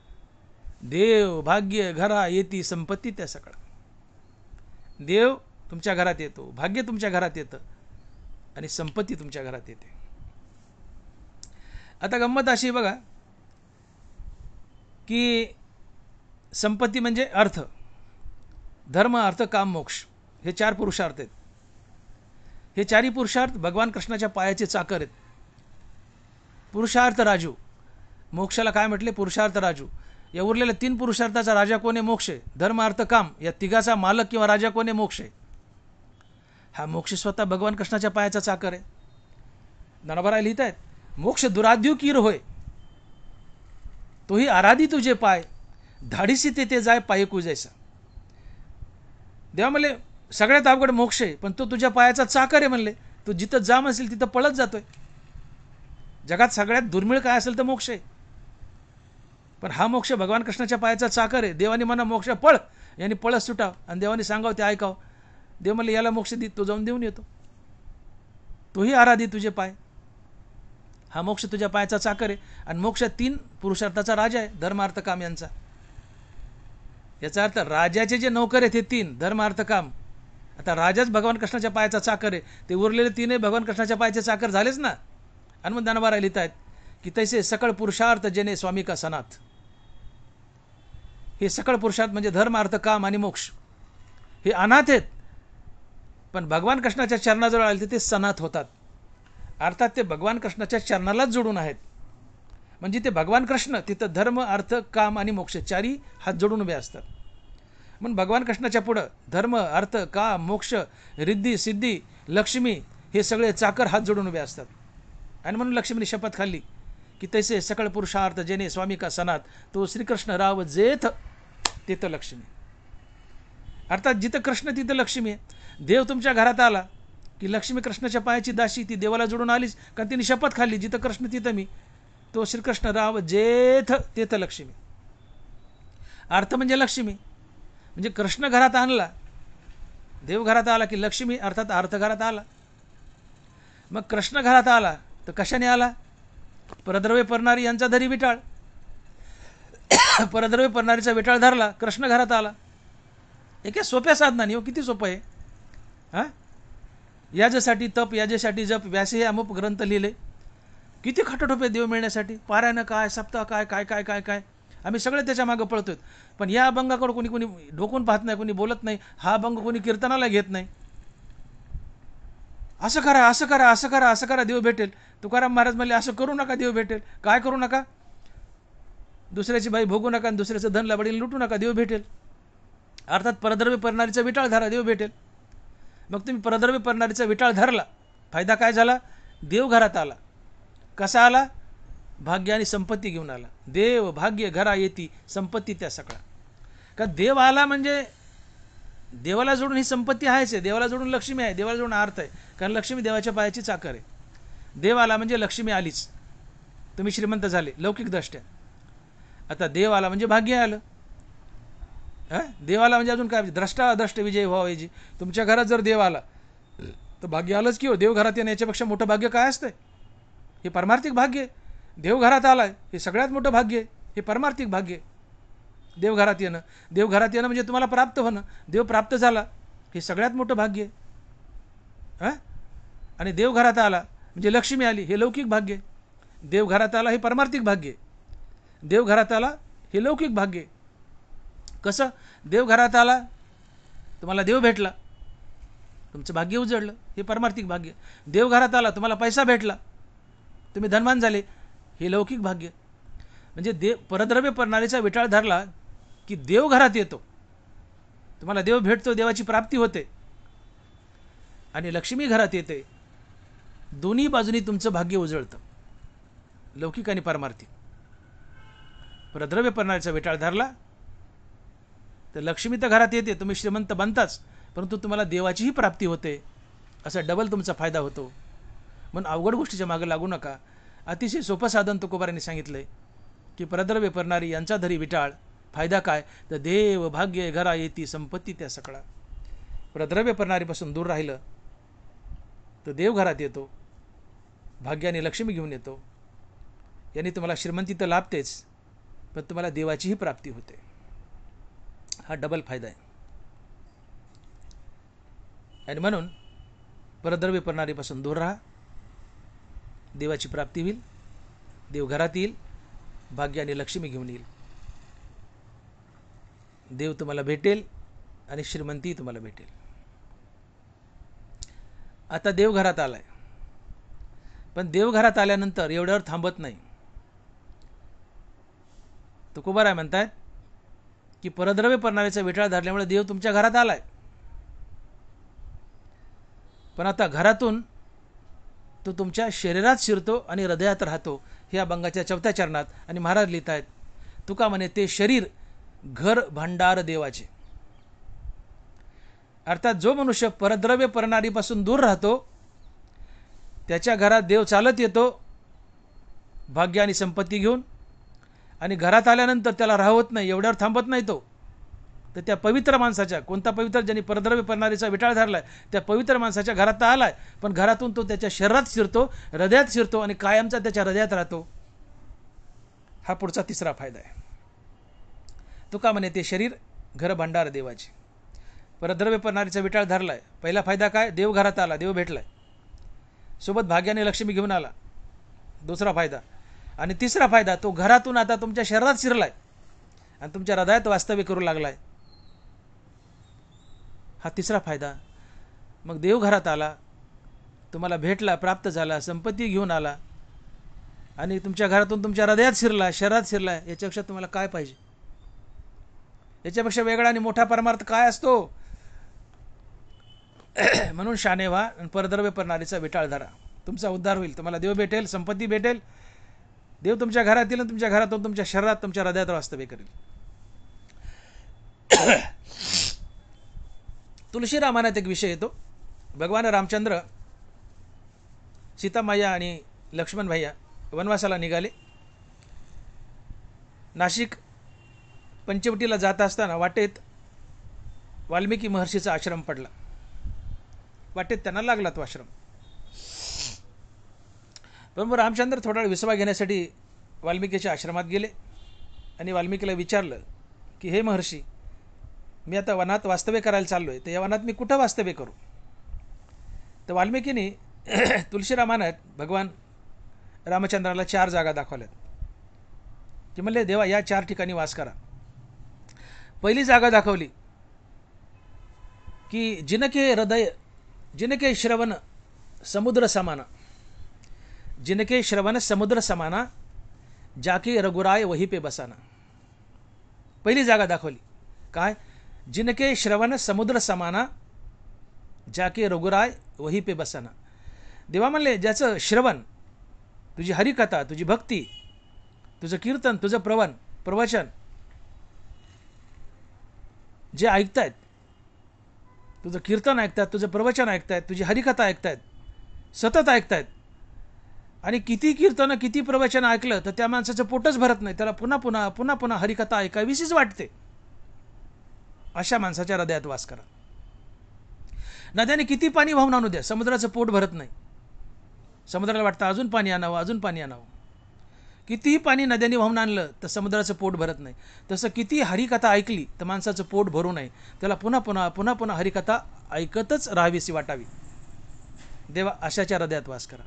देव भाग्य घरा येती संपत्ती त्या सकळा. देव तुमच्या घरात येतो, भाग्य तुमच्या घरात येतं आणि संपत्ती तुमच्या घरात येते. आता गंमत अशी बघा की संपत्ती म्हणजे अर्थ, धर्म अर्थ काम मोक्ष, हे 4 पुरुषार्थ आहेत. हे 4ही पुरुषार्थ भगवान कृष्णाच्या पायाचे चाकर आहेत. पुरुषार्थ राजू, मोक्षाला काय म्हटले? पुरुषार्थ राजू. या उरलेल्या 3 पुरुषार्थाचा राजा कोण आहे? मोक्ष आहे. धर्म अर्थ काम या तिघाचा मालक किंवा राजा कोण आहे? मोक्ष आहे. हा मोक्ष स्वतः भगवान कृष्णाच्या पायाचा चाकर आहे. ज्ञानोबा लिहित आहेत, मोक्ष दुराद्यू कीर होय, तोही आराधी तुझे पाय, धाडीसी ते जाय पाय कुजैसा. देवा म्हणले सगळ्यात अवघड मोक्ष आहे, पण तो तुझ्या पायाचा चाकर आहे म्हणले. तू जिथं जा म्हणशील तिथं पळत जातोय. जगात सगळ्यात दुर्मिळ काय असेल तर मोक्ष आहे, पण हा मोक्ष भगवान कृष्णाच्या पायाचा चाकर आहे. देवाने म्हणा मोक्ष पळ, यांनी पळत सुटाव आणि देवाने सांगावं ते ऐकावं. देव म्हणले याला मोक्ष दे, तो जाऊन देऊन येतो. तोही आराधी तुझे पाय, हा मोक्ष तुझ्या पायाचा चाकर आहे. आणि मोक्ष 3 पुरुषार्थाचा राजा आहे, धर्म अर्थ काम यांचा. याचा अर्थ राजाचे जे नौकर आहेत हे 3, धर्म अर्थ काम, आता राजाच भगवान कृष्णाच्या पायाचा चाकर आहे, ते उरलेले तीनही भगवान कृष्णाच्या पायाचे चाकर झालेच ना. हनुमंत ज्ञानोबा लिहित आहेत की तैसे सकळ पुरुषार्थ जेणे स्वामी का सनाथ. हे सकळ पुरुषार्थ म्हणजे धर्म, अर्थ, काम आणि मोक्ष हे अनाथ आहेत, पण भगवान कृष्णाच्या चरणाजवळ आले ते सनाथ होतात. अर्थात ते भगवान कृष्णाच्या चरणालाच जोडून आहेत. म्हणजे ते भगवान कृष्ण, तिथं धर्म, अर्थ, काम आणि मोक्ष चारी हात जोडून उभे असतात. म्हणून भगवान कृष्णाच्या पुढं धर्म, अर्थ, काम, मोक्ष, रिद्धी, सिद्धी, लक्ष्मी हे सगळे चाकर हात जोडून उभे असतात. आणि म्हणून लक्ष्मीने शपथ खाल्ली की तैसे सकळ पुरुषार्थ जेणे स्वामी का सनाथ, तो श्रीकृष्ण राव जेथ तिथं लक्ष्मी. अर्थात जिथं कृष्ण तिथं लक्ष्मी आहे. देव तुमच्या घरात आला की लक्ष्मी कृष्णाच्या पायाची दासी, ती देवाला जोडून आलीच, कारण तिने शपथ खाल्ली जिथं कृष्ण तिथं मी, तो श्रीकृष्ण राव जेथ तिथं लक्ष्मी. अर्थ म्हणजे लक्ष्मी, म्हणजे कृष्ण घरात आणला, देव घरात आला की लक्ष्मी अर्थात अर्थ घरात आला. मग कृष्ण घरात आला तर कशाने आला? परद्रव्य परणारी यांचा धरी विटाळ. परद्रव्य परणारीचा विटाळ धरला, कृष्ण घरात आला. एका सोप्या साधनाने, हो किती सोपं आहे. हां, याच्यासाठी तप, याजेसाठी जप, व्यासे हे अमुक ग्रंथ लिहिले. किती खटोटोपे देव मिळण्यासाठी, पारायण काय, सप्ताह काय, काय काय काय काय आम्ही सगळे त्याच्या मागं पळतोय. पण या अभंगाकडे कोणी कोणी डोकून पाहत नाही, कोणी बोलत नाही. हा अभंग कोणी कीर्तनाला घेत नाही. असं करा, असं करा, असं करा, असं करा, देव भेटेल. तुकाराम महाराज म्हणले असं करू नका, देव भेटेल. काय करू नका? दुसऱ्याची बाई भोगू नका आणि दुसऱ्याचं धन लबाडीने लुटू नका, देव भेटेल. अर्थात परद्रव्य परणारीचा विटाळ धरा, देव भेटेल. मग तुम्ही परद्रव्य परणारीचा विटाळ धरला, फायदा काय झाला? देव घरात आला. कसा आला? भाग्य आणि संपत्ती घेऊन आला. देव भाग्य घरा येती, संपत्ती त्या सगळा. का देव आला म्हणजे देवाला जोडून ही संपत्ती आहेच आहे, देवाला जोडून लक्ष्मी आहे, देवाला जोडून अर्थ आहे. कारण लक्ष्मी देवाच्या पायाची चाकर आहे. देव आला म्हणजे लक्ष्मी आलीच, तुम्ही श्रीमंत झाले लौकिक दृष्ट्या. आता देव आला म्हणजे भाग्य आलं. देव आला म्हणजे अजून काय? द्रष्टा अद्रष्ट विजय व्हावायची. तुमच्या घरात जर देव आला तर भाग्य आलंच की हो. देव घरात येणं याच्यापेक्षा मोठं भाग्य काय असतंय? हे परमार्थिक भाग्य आहे. देव घरात आलाय हे सगळ्यात मोठं भाग्य आहे, हे परमार्थिक भाग्य आहे. देव घरात येणं, देव घरात येणं म्हणजे तुम्हाला प्राप्त होणं. देव प्राप्त झाला हे सगळ्यात मोठं भाग्य आहे. आणि देव घरात आला म्हणजे लक्ष्मी आली, हे लौकिक भाग्य आहे. देव घरात आला हे परमार्थिक भाग्य आहे. देव घरात आला हे लौकिक भाग्य आहे. कसं? देव घरात आला, तुम्हाला देव भेटला, तुमचं भाग्य उजळलं, हे परमार्थिक भाग्य. देव घरात आला, तुम्हाला पैसा भेटला, तुम्ही धनवान झाले, हे लौकिक भाग्य. म्हणजे देव परद्रव्य परणारीचा विटाळ धरला की देव घरात येतो, तुम्हाला देव भेटतो, देवाची प्राप्ती होते आणि लक्ष्मी घरात येते. दोन्ही बाजूनी तुमचं भाग्य उजळतं, लौकिक आणि परमार्थिक. परद्रव्य परणारीचा विटाळ धरला तर लक्ष्मी तर घरात येते, तुम्ही श्रीमंत बनताच, परंतु तुम्हाला देवाचीही प्राप्ती होते. असा डबल तुमचा फायदा होतो. म्हणून अवघड गोष्टीच्या मागे लागू नका. अतिशय सोपं साधन तुकोबारांनी सांगितलंय की परद्रव्य परणारी यांचा धरी विटाळ. फायदा काय? तर देव भाग्य घरा येती, संपत्ती त्या सकळा. परद्रव्य परणारीपासून दूर राहिलं तर देव घरात येतो, भाग्याने लक्ष्मी घेऊन येतो. यांनी तुम्हाला श्रीमंती तर लाभतेच, पण तुम्हाला देवाचीही प्राप्ती होते. हा डबल फायदा आहे. आणि म्हणून परद्रव्य परणारीपासून दूर राहा, देवाची प्राप्ती होईल, देव घरात येईल, भाग्य आणि लक्ष्मी घेऊन येईल. देव तुम्हाला भेटेल आणि श्रीमंती तुम्हाला भेटेल. आता देव घरात आलाय, पण देव घरात आल्यानंतर एवढ्यावर थांबत नाही. तुकोबाराय म्हणतात की परद्रव्य परणारीचा विटाळ धरल्यामुळे देव तुमच्या घरात आलाय, पण आता घरातून तो तुमच्या शरीरात शिरतो आणि हृदयात राहतो. हे अभंगाच्या 4थ्या चरणात. आणि महाराज लिहित आहेत, तुका म्हणे ते शरीर घर भांडार देवाचे. अर्थात जो मनुष्य परद्रव्य परणारीपासून दूर राहतो त्याच्या घरात देव चालत येतो भाग्य आणि संपत्ती घेऊन. आणि घरात आल्यानंतर त्याला राहवत नाही, एवढ्यावर थांबत नाही तो. तर त्या पवित्र माणसाच्या, कोणता पवित्र? ज्यांनी परद्रव्य परणारीचा विटाळ धरलाय त्या पवित्र माणसाच्या घरात आलाय, पण घरातून तो त्याच्या शरीरात शिरतो, हृदयात शिरतो आणि कायमचा त्याच्या हृदयात राहतो. हा पुढचा तिसरा फायदा आहे. तुका म्हणे ते शरीर घर भांडार देवाचे. परद्रव्य परणारीचा विटाळ धरलाय. पहिला फायदा काय? देव घरात आला, देव भेटलाय, सोबत भाग्याने लक्ष्मी घेऊन आला, दुसरा फायदा. आणि तिसरा फायदा, तो घरातून आता तुमच्या शरीरात शिरलाय आणि तुमच्या हृदयात वास्तव्य करू लागलाय. हा तिसरा फायदा. मग देव घरात आला, तुम्हाला भेटला, प्राप्त झाला, संपत्ती घेऊन आला आणि तुमच्या घरातून तुमच्या हृदयात शिरला, शरीरात शिरला. याच्यापेक्षा तुम्हाला काय पाहिजे? याच्यापेक्षा वेगळा आणि मोठा परमार्थ काय असतो? म्हणून शाने व्हा आणि परद्रव्य परणारीचा विटाळ धरा, तुमचा उद्धार होईल. तुम्हाला देव भेटेल, संपत्ती भेटेल, देव तुमच्या घरात येईल, तुमच्या घरातून तुमच्या शरीरात, तुमच्या हृदयात वास्तव्य करेल. तुलसी रामायणात एक विषय येतो. भगवान रामचंद्र, सीतामाया आणि लक्ष्मण भैया वनवासाला निघाले. नाशिक पंचवटीला जात असताना वाटेत वाल्मिकी महर्षीचा आश्रम पडला. वाटेत त्यांना लागला तो आश्रम. पण रामचंद्र थोडा वेळ विसावा घेण्यासाठी वाल्मिकीच्या आश्रमात गेले आणि वाल्मिकीला विचारलं की हे महर्षी, मी आता वनात वास्तव्य करायला चाललो आहे, तर या वनात मी कुठं वास्तव्य करू? तर वाल्मिकीने तुलसी रामायणात भगवान रामचंद्राला 4 जागा दाखवल्यात. ते म्हणले, देवा या 4 ठिकाणी वास करा. पहिली जागा दाखवली की जिनके हृदय, जिनके श्रवण समुद्र समाना, जिनके श्रवण समुद्र समाना, जाके रघुराय वही पे बसाना. पहिली जागा दाखवली काय? जिनके श्रवण समुद्र समाना, जाके रघुराय वही पे बसाना. देवा म्हणले, ज्याचं श्रवण, तुझी हरिकथा, तुझी भक्ती, तुझं कीर्तन, तुझं प्रवचन जे ऐकतायत, तुझं कीर्तन ऐकतायत, तुझं प्रवचन ऐकतायत, तुझी हरिकथा ऐकतायत, सतत ऐकतायत, आणि किती कीर्तन, किती प्रवचन ऐकलं तर त्या माणसाचं पोटच भरत नाही, त्याला पुन्हा पुन्हा पुन्हा पुन्हा हरिकथा ऐकावीशीच वाटते. अशा माणसाच्या हृदयात वास करा. नद्याने किती पाणी वाहून आणू द्या, समुद्राचं पोट भरत नाही. समुद्राला वाटतं अजून पाणी आणावं, अजून पाणी आणावं. कितीही पाणी नद्याने वाहून आणलं तर समुद्राचं पोट भरत नाही. तसं किती हरिकथा ऐकली तर माणसाचं पोट भरू नये, त्याला पुन्हा पुन्हा पुन्हा पुन्हा हरिकथा ऐकतच राहावीशी वाटावी. देवा अशाच्या हृदयात वास करा.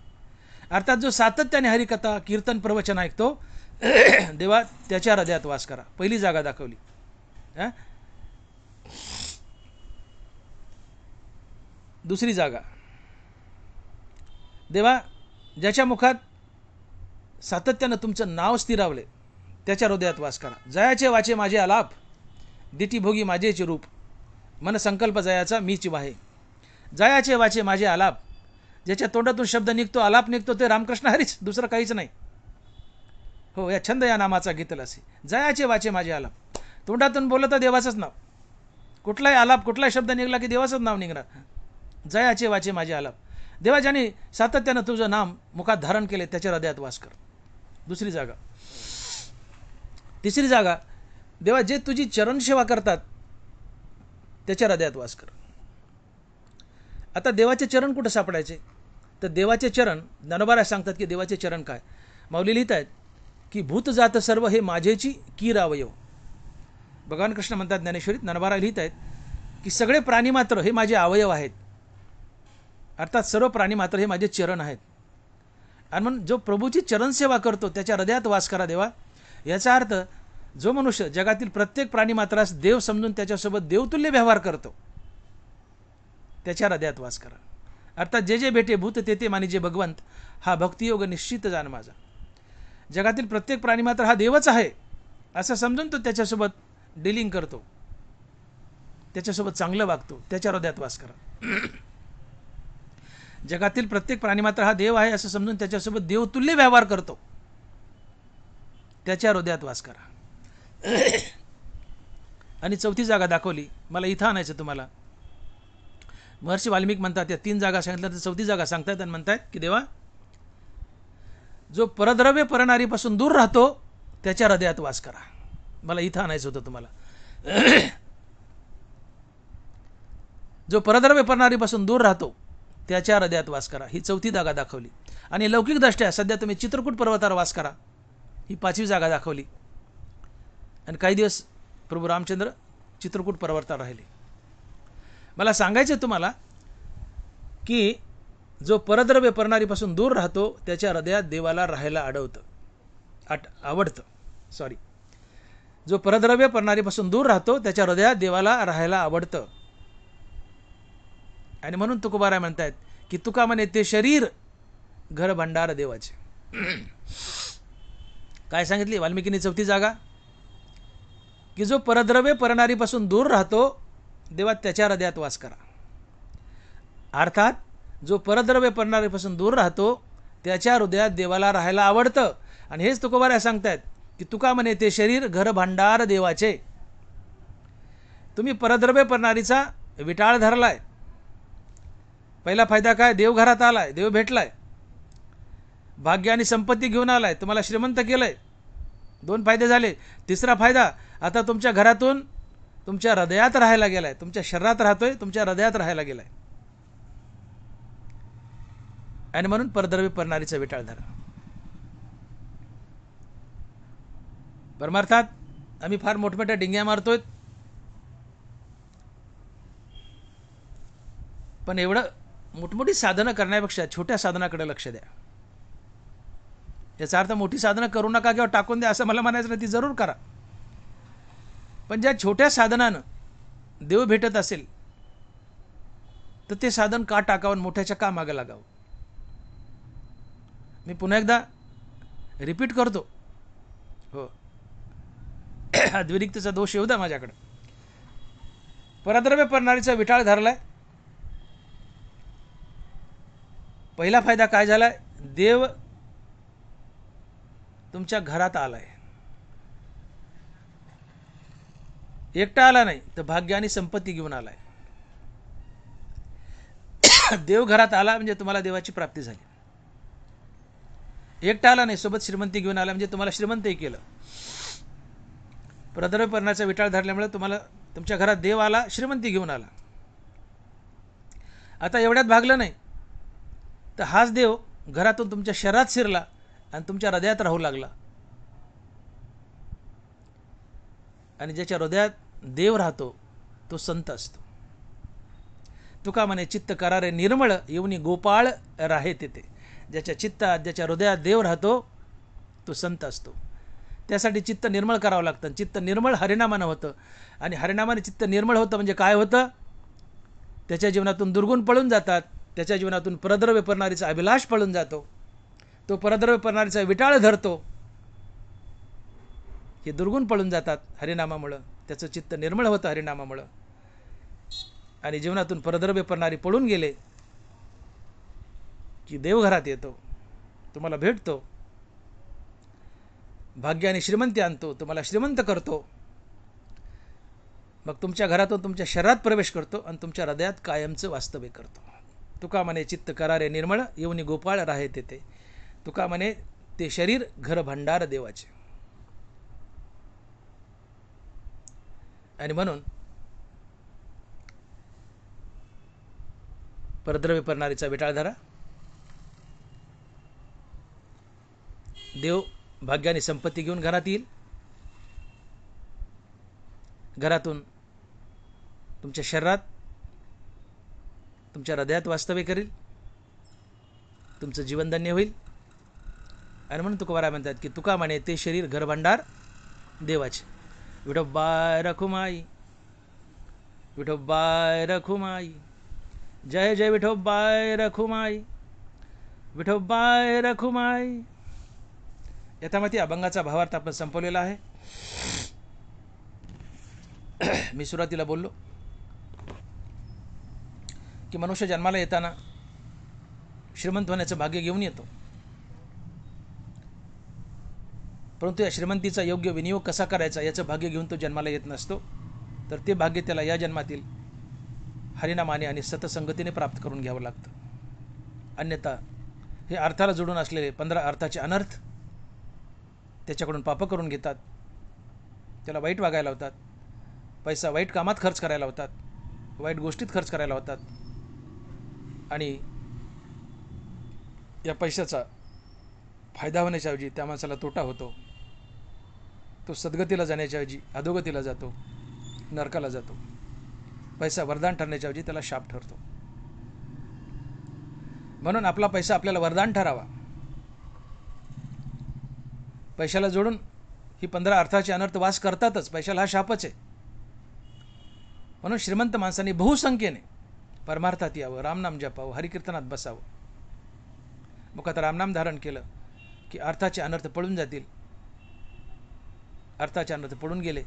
अर्थात जो सातत्याने हरिकथा, कीर्तन, प्रवचन ऐकतो, देवा त्याच्या हृदयात वास करा. पहिली जागा दाखवली. दुसरी जागा, देवा ज्याच्या मुखात सातत्यानं तुमचं नाव स्थिरावले त्याच्या हृदयात वास करा. जयाचे वाचे माझे आलाप, दिटी भोगी माझेचे रूप, मन संकल्प जयाचा मीच वाहे. जयाचे वाचे माझे आलाप, ज्याच्या तोंडातून शब्द निघतो, आलाप निघतो, ते रामकृष्ण हरीच, दुसरं काहीच नाही. हो, या छंद या नामाचा घेतला असे. जयाचे वाचे माझे आलाप, तोंडातून बोलत देवाचंच नाव. कुठलाही आलाप, कुठलाही शब्द निघला की देवाचंच नाव निघणार. जयाचे वाचे माझे आलाप. देवा ज्याने सातत्यानं तुझं नाम मुखात धारण केले त्याच्या हृदयात वास कर. दुसरी जागा. तिसरी जागा, देवा जे तुझी चरण सेवा करतात त्याच्या हृदयात वास कर. आता देवाचे चरण कुठं सापडायचे? तर देवाचे चरण, ज्ञानोबा सांगतात की देवाचे चरण काय? माऊली लिहित आहेत की भूत जात सर्व हे माझेची कीर अवयव. भगवान कृष्ण म्हणतात ज्ञानेश्वरीत, ज्ञानोबा लिहित आहेत की सगळे प्राणी मात्र हे माझे अवयव आहेत. अर्थात सर्व प्राणी मात्र हे माझे चरण आहेत. आणि म्हणून जो प्रभूची चरण सेवा करतो त्याच्या हृदयात वास करा देवा. याचा अर्थ जो मनुष्य जगातील प्रत्येक प्राणी मात्रास देव समजून त्याच्यासोबत देवतुल्य व्यवहार करतो त्याच्या हृदयात वास करा. अर्थात जे जे भेटे भूत तेथे मानिजे भगवंत, हा भक्तियोग निश्चित जाण माझा. जगातील प्रत्येक प्राणी मात्र हा देवच आहे असं समजून तो त्याच्यासोबत डिलिंग करतो, त्याच्यासोबत चांगलं वागतो, त्याच्या हृदयात वास करा. जगातील प्रत्येक प्राणी मात्र हा देव आहे असं समजून त्याच्यासोबत देवतुल्य व्यवहार करतो, त्याच्या हृदयात वास करा. आणि चौथी जागा दाखवली, मला इथं आणायचं तुम्हाला. महर्षी वाल्मिक म्हणतात या 3 जागा सांगितल्या तर चौथी जागा सांगतात आणि म्हणतात की देवा जो परद्रव्य परणारीपासून दूर राहतो त्याच्या हृदयात वास करा. मला इथं आणायचं होतं तुम्हाला. जो परद्रव्य परणारीपासून दूर राहतो त्याच्या हृदयात वास करा, ही चौथी जागा दाखवली. आणि लौकिक दृष्ट्या सध्या तुम्ही चित्रकूट पर्वतावर वास करा, ही 5वी जागा दाखवली. आणि काही दिवस प्रभू रामचंद्र चित्रकूट पर्वतावर राहिले. मला सांगायचं आहे तुम्हाला की जो परद्रव्य परणारीपासून दूर राहतो त्याच्या हृदयात देवाला राहायला आवडतं. जो परद्रव्य परणारीपासून दूर राहतो त्याच्या हृदयात देवाला राहायला आवडतं. आणि म्हणून तुकोबाराय म्हणतायत की तुका म्हणे ते शरीर घर भांडार देवाचे. काय सांगितली वाल्मिकीने चौथी जागा की जो परद्रव्य परणारीपासून दूर राहतो देवा त्याच्या हृदयात वास करा. अर्थात जो परद्रव्य परणारीपासून दूर राहतो त्याच्या हृदयात देवाला राहायला आवडतं. आणि हेच तुकोबाराय सांगतायत की तुका म्हणे ते शरीर घर भांडार देवाचे. तुम्ही परद्रव्य परणारीचा विटाळ धरलाय. पहिला फायदा काय? देव घरात आलाय, देव भेटलाय, भाग्य आणि संपत्ती घेऊन आलाय, तुम्हाला श्रीमंत केलंय. 2 फायदे झाले. तिसरा फायदा, आता तुमच्या घरातून तुमच्या हृदयात राहायला गेलाय. तुमच्या शरीरात राहतोय, तुमच्या हृदयात राहायला गेलाय. आणि म्हणून परद्रव्य परणारीचा विटाळ धरा. परमार्थात आम्ही फार मोठमोठ्या डिंग्या मारतोय, पण एवढं मोठमोठी साधनं करण्यापेक्षा छोट्या साधनाकडे लक्ष द्या. याचा अर्थ मोठी साधनं करू नका किंवा टाकून द्या असं मला म्हणायचं नाही, ती जरूर करा. पण ज्या छोट्या साधनानं देव भेटत असेल तर ते साधन का टाकावं, मोठ्याच्या का मागे लागावं. मी पुन्हा एकदा रिपीट करतो. हो, द्विरिक्तचा दोष येऊ द्या माझ्याकडे. परद्रव्य परणारीचा विटाळ धरलाय. पहिला फायदा काय झालाय? देव तुमच्या घरात आलाय. एकटा आला नाही तर भाग्य आणि संपत्ती घेऊन आलाय. देव घरात आला म्हणजे तुम्हाला देवाची प्राप्ती झाली. एकटा आला नाही, सोबत श्रीमंती घेऊन आला म्हणजे तुम्हाला श्रीमंतही केलं. परद्रव्य परणाचा विटाळ धरल्यामुळे तुम्हाला तुमच्या घरात देव आला, श्रीमंती घेऊन आला. आता एवढ्यात भागलं नाही तर हाच देव घरातून तुमच्या शरीरात शिरला आणि तुमच्या हृदयात राहू लागला. आणि ज्याच्या हृदयात देव राहतो तो संत असतो. तुका म्हणे चित्त करारे निर्मळ येऊनी गोपाळ राहे तेथे. ज्याच्या चित्तात, ज्याच्या हृदयात देव राहतो तो संत असतो. त्यासाठी चित्त निर्मळ करावं लागतं. चित्त निर्मळ हरिनामानं होतं. आणि हरिनामाने चित्त निर्मळ होतं म्हणजे काय होतं? त्याच्या जीवनातून दुर्गुण पळून जातात. त्याच्या जीवनातून परद्रव्य परणारीचा अभिलाष पळून जातो. तो परद्रव्य परणारीचा विटाळ धरतो. हे दुर्गुण पळून जातात हरिनामामुळं. त्याचं चित्त निर्मळ होतं हरिनामामुळं. आणि जीवनातून परद्रव्य परणारी पळून गेले की देव घरात येतो, तुम्हाला भेटतो, भाग्य आणि श्रीमंती आणतो, तुम्हाला श्रीमंत करतो. मग तुमच्या घरातून तुमच्या शरीरात प्रवेश करतो आणि तुमच्या हृदयात कायमचं वास्तव्य करतो. तुका म्हणे चित्त करारे निर्मळ येऊनी गोपाळ राहे तेथे. तुका म्हणे ते शरीर घर भांडार देवाचे. आणि म्हणून परद्रव्य परणारीचा विटाळ धरा. देव भाग्य आणि संपत्ती घेऊन घरात येईल. घरातून तुमच्या शरीरात, तुमच्या हृदयात वास्तव्य करेल. तुमचं जीवनधन्य होईल. आणि म्हणून तुकोबाराय म्हणतात की तुका म्हणे ते शरीर घर भांडार देवाचे. विठोबाय रखुमाई, विठोबाय रखुमाई, जय जय विठोबाय रखुमाई, विठोबाय रखुमाई. यथामती अभंगाचा भावार्थ आपण संपवलेला आहे. मी सुरुवातीला बोललो की मनुष्य जन्माला येताना श्रीमंत होण्याचं भाग्य घेऊन येतो. परंतु या श्रीमंतीचा योग्य विनियोग कसा करायचा याचं भाग्य घेऊन तो जन्माला येत नसतो. तर ते भाग्य त्याला या जन्मातील हरिनामाने आणि सतसंगतीने प्राप्त करून घ्यावं लागतं. अन्यथा हे अर्थाला जोडून असलेले 15 अर्थाचे अनर्थ त्याच्याकडून पाप करून घेतात. त्याला वाईट वागायला लावतात. पैसा वाईट कामात खर्च करायला होतात, वाईट गोष्टीत खर्च करायला होतात. आणि या पैशाचा फायदा होण्याच्या ऐवजी त्या माणसाला तोटा होतो. तो सद्गतीला जाण्याच्या ऐवजी अधोगतीला जातो, नरकाला जातो. पैसा वरदान ठरण्याच्या ऐवजी त्याला शाप ठरतो. म्हणून आपला पैसा आपल्याला वरदान ठरावा. पैशाला जोडून ही 15 अर्थाचे अनर्थ वास करतातच. पैशाला हा शापच आहे. म्हणून श्रीमंत माणसांनी बहुसंख्येने परमार्थात यावं, रामनाम जपावं, हरिकीर्तनात बसावं. मुखात रामनाम धारण केलं की अर्थाचे अनर्थ पळून जातील. अर्थाचे अनर्थ पळून गेले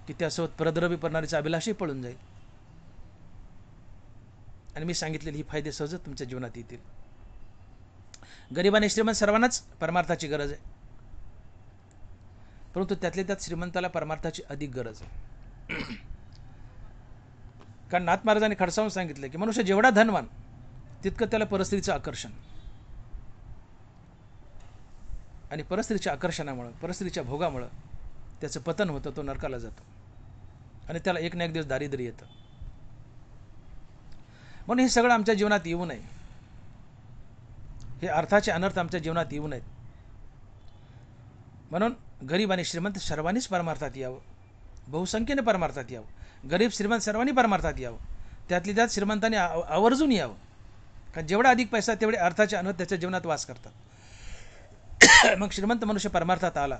की त्यासोबत परद्रव्य पडणारीचा अभिलाषही पळून जाईल. आणि मी सांगितलेले ही फायदे सहजच तुमच्या जीवनात येतील. गरीब आणि श्रीमंत सर्वांनाच परमार्थाची गरज आहे, परंतु त्यातल्या त्यात श्रीमंताला परमार्थाची अधिक गरज आहे. कारण नाथ महाराजांनी खडसावून सांगितलं की मनुष्य जेवढा धनवान तितकं त्याला परस्त्रीचं आकर्षण, आणि परस्त्रीच्या आकर्षणामुळं, परस्त्रीच्या भोगामुळं त्याचं पतन होतं, तो नरकाला जातो आणि त्याला एक ना एक दिवस दारिद्र्य येतं. म्हणून हे सगळं आमच्या जीवनात येऊ नये. हे अर्थाचे अनर्थ आमच्या जीवनात येऊ नयेत. म्हणून गरीब आणि श्रीमंत सर्वांनीच परमार्थात यावं, बहुसंख्येने परमार्थात यावं. गरीब श्रीमंत सर्वांनी परमार्थात यावं. त्यातली त्यात श्रीमंतांनी आवर्जून यावं. कारण जेवढा अधिक पैसा तेवढे अर्थाचे अनर्थ त्याच्या जीवनात वास करतात. मग श्रीमंत मनुष्य परमार्थात आला,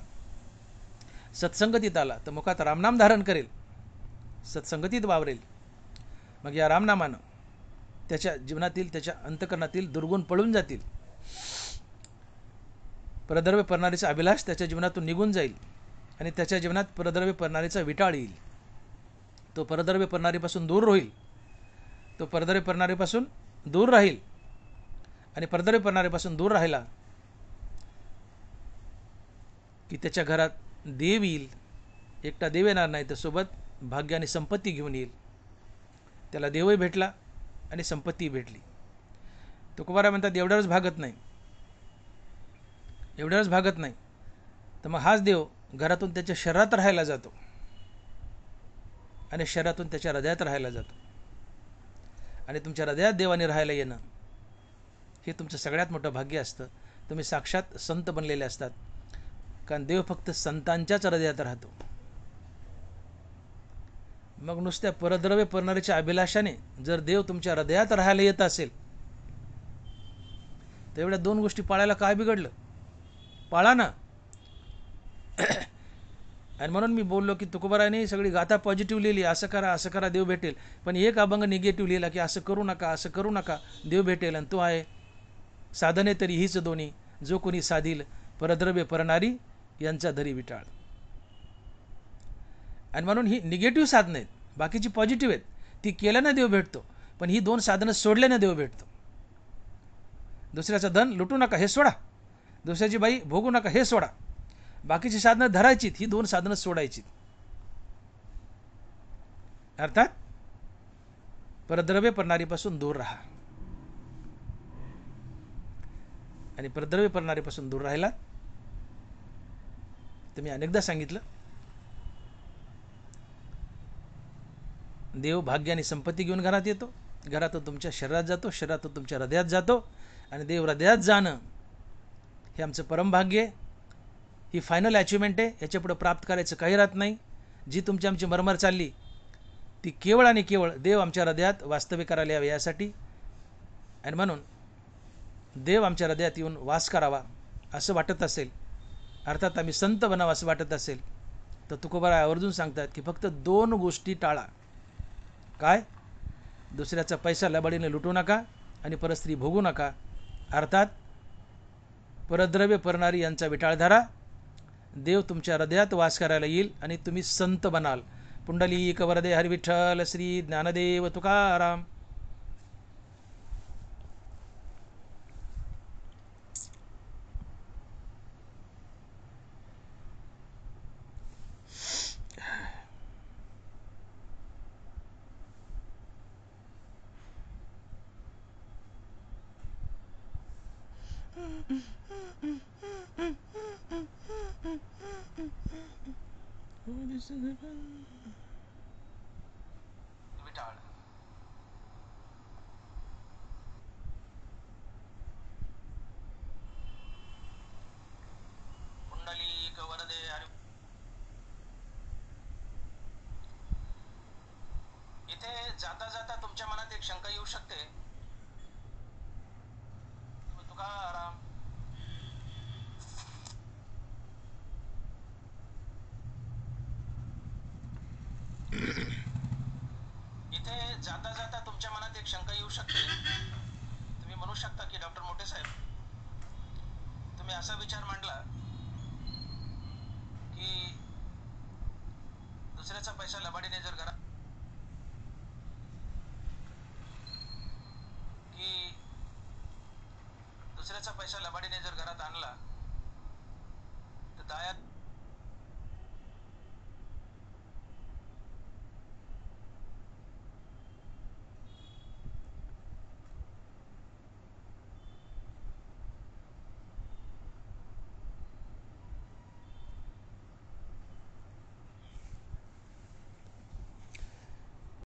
सत्संगतीत आला, तर मुखात रामनाम धारण करेल, सत्संगतीत वावरेल. मग या रामनामानं त्याच्या जीवनातील, त्याच्या अंतकरणातील दुर्गुण पळून जातील. परद्रव्य पडणारीचा अभिलाष त्याच्या जीवनातून निघून जाईल आणि त्याच्या जीवनात परद्रव्य पडणारीचा विटाळ येईल. तो परद्रव्य पडणारीपासून दूर राहील, तो परद्रव्य पडणारीपासून दूर राहील. आणि परद्रव्य पडणारीपासून दूर राहिला की त्याच्या घरात देव येईल. एकटा देव येणार नाही, तर सोबत भाग्य आणि संपत्ती घेऊन येईल. त्याला देवही भेटला आणि संपत्ती भेटली. तुकोबाराय म्हणतात एवढ्याच भागत नाही, एवढ्याच भागत नाही, तर मग हाच देव घरातून त्याच्या शरीरात राहायला जातो आणि शरीरातून त्याच्या हृदयात राहायला जातो. आणि तुमच्या हृदयात देवाने राहायला येणं हे तुमचं सगळ्यात मोठं भाग्य असतं. तुम्ही साक्षात संत बनलेले असतात, कारण देव फक्त संतांच्याच हृदयात राहतो. मग नुसत्या परद्रव्य पडणाऱ्याच्या अभिलाषाने जर देव तुमच्या हृदयात राहायला येत असेल, तर एवढ्या 2 गोष्टी पाळायला काय बिघडलं? पाळा ना. आणि म्हणून मी बोललो की तुकोबारायने सगळी गाथा पॉझिटिव्ह लिहिली, असं करा देव भेटेल. पण एक अभंग निगेटिव्ह लिहिला की असं करू नका, असं करू नका, देव भेटेल. आणि तो आहे साधने तरी हीच दोन्ही, जो कोणी साधील परद्रव्य परणारी यांचा धरी विटाळ. आणि म्हणून ही निगेटिव्ह साधनं आहेत, बाकीची पॉझिटिव्ह आहेत. ती केल्यानं देव भेटतो, पण ही 2 साधनं सोडल्यानं देव भेटतो. दुसऱ्याचं धन लुटू नका हे सोडा, दुसऱ्याची बाई भोगू नका हे सोडा, बाकीची साधनं धरायचीत, ही 2 साधनं सोडायची. अर्थात परद्रव्य पडणारीपासून दूर राहा. आणि परद्रव्य पडणारीपासून दूर राहिला तर मी अनेकदा सांगितलं, देव भाग्य आणि संपत्ती घेऊन घरात येतो, घरातून तुमच्या शरीरात जातो, शरीरातून तुमच्या हृदयात जातो. आणि देव हृदयात जाणं हे आमचं परमभाग्य आहे. ही फायनल अचिव्हमेंट आहे. याच्यापुढे प्राप्त करायचं काही राहत नाही. जी तुमची आमची मरमर चालली ती केवळ आणि केवळ देव आमच्या हृदयात वास्तविक करायला यावे यासाठी. आणि म्हणून देव आमच्या हृदयात येऊन वास करावा असं वाटत असेल, अर्थात आम्ही संत बनावं असं वाटत असेल, तर तुकोबाराय आवर्जून सांगतात की फक्त 2 गोष्टी टाळा. काय? दुसऱ्याचा पैसा लबाडीने लुटू नका आणि परस्त्री भोगू नका. अर्थात परद्रव्य परणारी यांचा विटाळ धरा. देव तुमच्या हृदयात वास करायला येईल आणि तुम्ही संत बनाल. पुंडलिक वरदे हरी विठ्ठल श्री ज्ञानदेव तुकाराम. जाता जाता तुमच्या मनात एक शंका येऊ शकते, तुकाराम, इथे जाता जाता तुमच्या मनात एक शंका येऊ शकते. तुम्ही म्हणू शकता की डॉक्टर मोठे साहेब, तुम्ही असा विचार मांडला की दुसऱ्याचा पैसा लबाडीने जर घरात